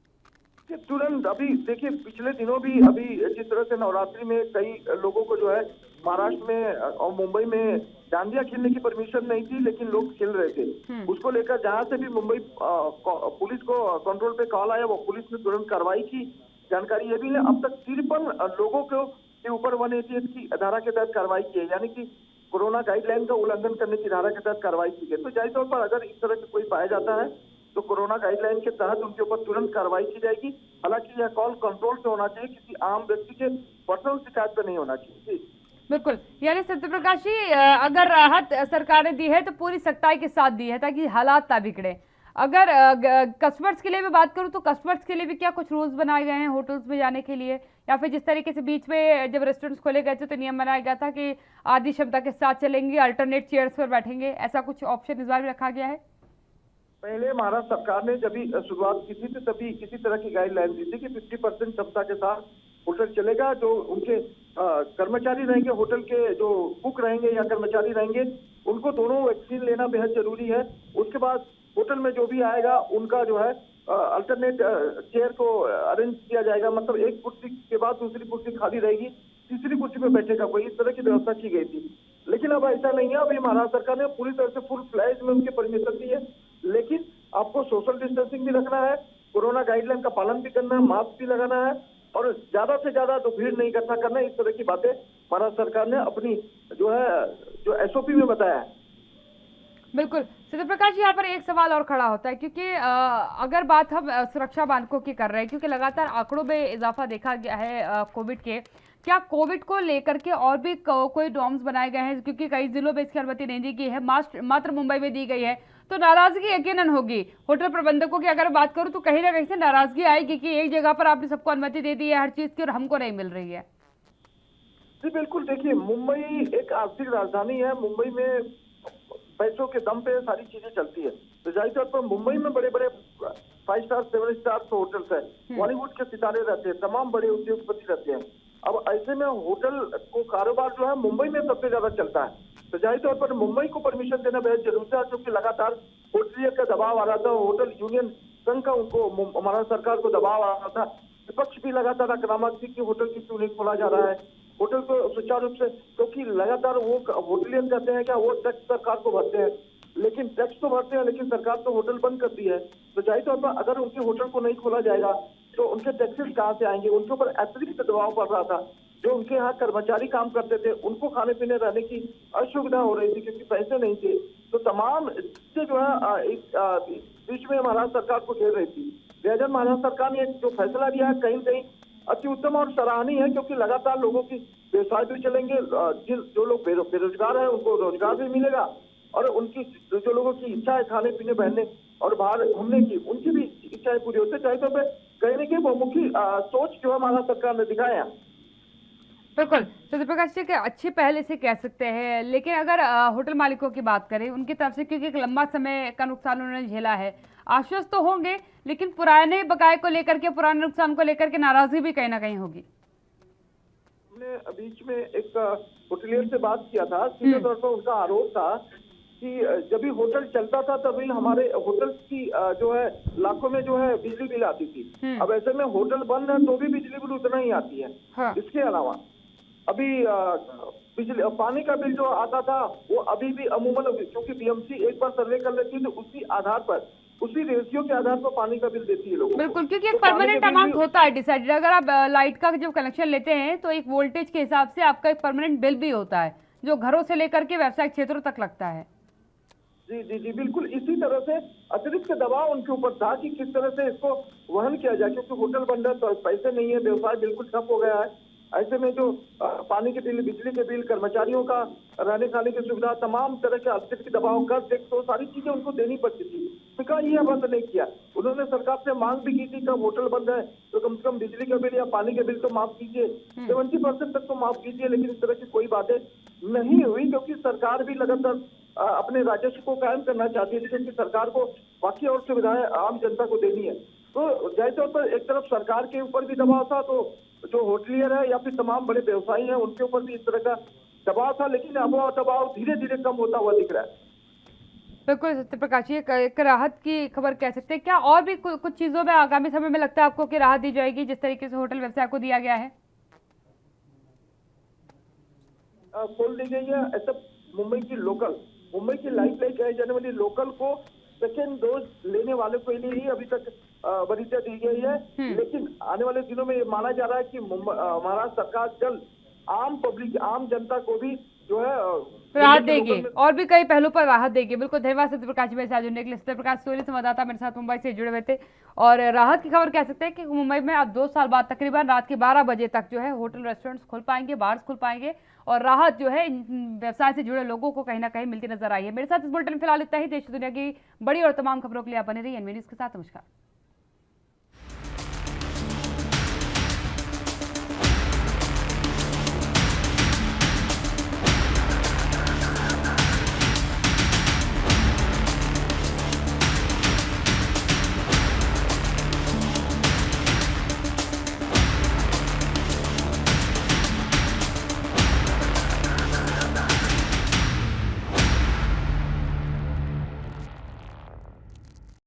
तुरंत अभी देखिए, पिछले दिनों भी अभी जिस तरह से नवरात्रि में कई लोगों को जो है महाराष्ट्र में और मुंबई में डांडिया खेलने की परमिशन नहीं थी, लेकिन लोग खेल रहे थे। उसको लेकर जहां से भी मुंबई पुलिस को कंट्रोल पे कॉल आया, वो पुलिस ने तुरंत कार्रवाई की। जानकारी ये भी है अब तक 53 लोगों के ऊपर 188 की धारा के तहत कार्रवाई की है, यानी कि कोरोना गाइडलाइन का उल्लंघन करने की धारा के तहत कार्रवाई की गई। तो जाहिर तौर पर अगर इस तरह से कोई पाया जाता है तो कोरोना गाइडलाइन के तहत उनके ऊपर तुरंत कार्रवाई की जाएगी। हालांकि यह कॉल कंट्रोल से होना चाहिए, किसी आम व्यक्ति के पर्सनल शिकायत पे नहीं होना चाहिए। बिल्कुल, यानी सत्य प्रकाश जी, अगर राहत सरकार ने दी है तो पूरी सख्ताई के साथ दी है ताकि हालात ना बिगड़े। अगर कस्टमर्स के लिए भी बात करूं तो कस्टमर्स के लिए भी क्या कुछ रूल्स बनाए गए हैं होटल्स में जाने के लिए, या फिर जिस तरीके से बीच में जब रेस्टोरेंट्स खोले गए थे तो नियम बनाया गया था कि आधी क्षमता के साथ चलेंगे, अल्टरनेट चेयर्स पर बैठेंगे, ऐसा कुछ ऑप्शन इस बार भी रखा गया है? पहले महाराष्ट्र सरकार ने जब शुरुआत की थी तो तभी इसी तरह की गाइडलाइन दी थी कि 50% क्षमता के साथ होटल चलेगा। जो उनके कर्मचारी रहेंगे, होटल के जो कुक रहेंगे या कर्मचारी रहेंगे, उनको दोनों वैक्सीन लेना बेहद जरूरी है। उसके बाद होटल में जो भी आएगा उनका जो है अल्टरनेट चेयर को अरेंज किया जाएगा, मतलब एक कुर्सी के बाद दूसरी कुर्सी खाली रहेगी, तीसरी कुर्सी पे बैठेगा कोई, इस तरह की व्यवस्था की गई थी। लेकिन अब ऐसा नहीं है। अभी महाराष्ट्र सरकार ने पूरी तरह से फुल फ्लैज में उनकी परमिशन दी है, लेकिन आपको सोशल डिस्टेंसिंग भी रखना है, कोरोना गाइडलाइन का पालन भी करना है, मास्क भी लगाना है और ज्यादा से ज्यादा तो भीड़ नहीं इकट्ठा करना है। इस तरह की बातें महाराष्ट्र सरकार ने अपनी जो एसओपी में बताया है। बिल्कुल सत्य प्रकाश जी, यहाँ पर एक सवाल और खड़ा होता है क्योंकि अगर बात हम सुरक्षा मानकों की कर रहे हैं, क्योंकि लगातार आंकड़ों में इजाफा देखा गया है कोविड के, क्या कोविड को लेकर के और भी कोई नॉर्म्स बनाए गए हैं? क्योंकि कई जिलों में इसकी अनुमति नहीं दी गई है, मात्र मुंबई में दी गई है, तो नाराजगी यकीनन होगी होटल प्रबंधकों की। अगर बात करूं तो कहीं ना कहीं से नाराजगी आएगी कि एक जगह पर आपने सबको अनुमति दे दी है हर चीज की और हमको नहीं मिल रही है। जी बिल्कुल, देखिए मुंबई एक आर्थिक राजधानी है। मुंबई में पैसों के दम पे सारी चीजें चलती है। तो जाहिर तौर पर मुंबई में बड़े बड़े 5 स्टार 7 स्टार होटल्स है, बॉलीवुड के सितारे रहते हैं, तमाम बड़े उद्योगपति रहते हैं। अब ऐसे में होटल को कारोबार जो है मुंबई में सबसे ज्यादा चलता है। तो जाहिर तौर पर मुंबई को परमिशन देना बेहद जरूरी था, क्योंकि लगातार होटलियत का दबाव आ रहा था। होटल यूनियन संघ का उनको महाराष्ट्र सरकार को दबाव आ रहा था। विपक्ष भी लगातार आक्रामक थी कि होटल क्यों नहीं खोला जा रहा है, होटल को सुचारू रूप से, क्योंकि लगातार वो होटलियन कहते हैं क्या वो टैक्स सरकार को भरते हैं, लेकिन टैक्स तो भरते हैं लेकिन सरकार तो होटल बंद करती है। तो जाहिर तौर पर अगर उनके होटल को नहीं खोला जाएगा तो उनके टैक्सेस कहाँ से आएंगे? उनके ऊपर अतिरिक्त दबाव पड़ रहा था। जो उनके यहाँ कर्मचारी काम करते थे उनको खाने पीने रहने की असुविधा हो रही थी क्योंकि पैसे नहीं थे। तो तमाम चीजें जो है बीच में महाराष्ट्र सरकार को घेर रही थी। लिहाजा महाराष्ट्र सरकार ने जो फैसला लिया है कहीं कहीं अति उत्तम और सराहनीय है, क्योंकि लगातार लोगों की व्यवसाय भी चलेंगे। जो लोग बेरोजगार हैं उनको रोजगार भी मिलेगा और उनकी जो लोगों की इच्छा है खाने पीने बहने और बाहर घूमने की, उनकी भी इच्छाएं पूरी होती है। चाहे तो कहने की बहुमुखी सोच जो है महाराष्ट्र सरकार ने दिखाया। बिल्कुल सत्य प्रकाश जी, अच्छी पहल इसे कह सकते हैं। लेकिन अगर होटल मालिकों की बात करें उनकी तरफ से, क्योंकि एक लंबा समय का नुकसान उन्होंने झेला है, आश्वस्त तो होंगे लेकिन पुराने बकाये को लेकर के, पुराने नुकसान को लेकर के नाराजगी भी कहीं ना कहीं होगी। हमने बीच में एक होटलियर से बात किया था, सीधे तौर पर उनका आरोप था कि जब भी होटल चलता था तभी हमारे होटल की जो है लाखों में जो है बिजली बिल आती थी। अब ऐसे में होटल बंद है तो भी बिजली बिल उतना ही आती है। हाँ। इसके अलावा अभी बिजली पानी का बिल जो आता था वो अभी भी अमूमन, क्योंकि बीएमसी एक बार सर्वे कर लेती है तो उसी आधार पर, उसी रेशियो के आधार पर पानी का बिल देती है लोगों को। बिल्कुल, क्योंकि एक परमानेंट अमाउंट होता है डिसाइडेड। अगर आप लाइट का जब कनेक्शन लेते हैं तो एक वोल्टेज के हिसाब से आपका एक परमानेंट बिल भी होता है जो घरों से लेकर के व्यवसायिक क्षेत्रों तक लगता है। जी जी जी बिल्कुल, इसी तरह से अतिरिक्त दबाव उनके ऊपर था कि किस तरह से इसको वहन किया जाए, क्योंकि होटल बंद है तो पैसे नहीं है, व्यवसाय बिल्कुल ठप हो गया है। ऐसे में जो पानी के बिल, बिजली के बिल, कर्मचारियों का रहने खाने की सुविधा, तमाम तरह के अतिरिक्त दबाव, कर टैक्स, तो सारी चीजें उनको देनी पड़ती थी। सरकार ये बंद नहीं किया। उन्होंने सरकार से मांग भी की थी कब होटल बंद है तो कम से कम बिजली का बिल या पानी के बिल तो माफ कीजिए, 70% तक तो माफ कीजिए, लेकिन इस तरह की कोई बातें नहीं हुई, क्योंकि सरकार भी लगातार अपने राजस्व को कायम करना चाहती है, क्योंकि सरकार को बाकी और सुविधाएं आम जनता को देनी है। तो जाहिर तौर पर एक तरफ सरकार के ऊपर भी दबाव था, तो जो होटलियर है या फिर तमाम बड़े व्यवसायी हैं उनके ऊपर भी इस तरह का दबाव था, लेकिन अब वो दबाव धीरे धीरे कम होता हुआ दिख रहा है। बिल्कुल सत्यप्रकाश जी, एक राहत की खबर कह सकते हैं क्या? और भी कुछ चीजों में आगामी समय में लगता है आपको कि राहत दी जाएगी जिस तरीके से होटल व्यवसाय को दिया गया है? खोल दी गई है। ऐसा मुंबई की लाइफ कही जाने वाली लोकल को सेकेंड डोज लेने वाले के लिए ही अभी तक वरीयता दी गई है, लेकिन आने वाले दिनों में ये माना जा रहा है कि महाराष्ट्र सरकार जल्द आम जनता को भी जो है राहत देगी और भी कई पहलू पर राहत देगी। बिल्कुल, धन्यवाद सत्यप्रकाश जी मेरे साथ जुड़ने के लिए। सत्यप्रकाश सोनी संवाददाता मेरे साथ मुंबई से जुड़े हुए थे। और राहत की खबर कह सकते हैं कि मुंबई में अब 2 साल बाद तकरीबन रात के 12 बजे तक जो है होटल रेस्टोरेंट्स खुल पाएंगे, बार्स खुल पाएंगे और राहत जो है इन व्यवसाय से जुड़े लोगों को कहीं ना कहीं मिलती नजर आई है। मेरे साथ इस बुलेटिन में फिलहाल इतना ही। देश दुनिया की बड़ी और तमाम खबरों के लिए आप बने रहिए एनवी न्यूज़ के साथ। नमस्कार।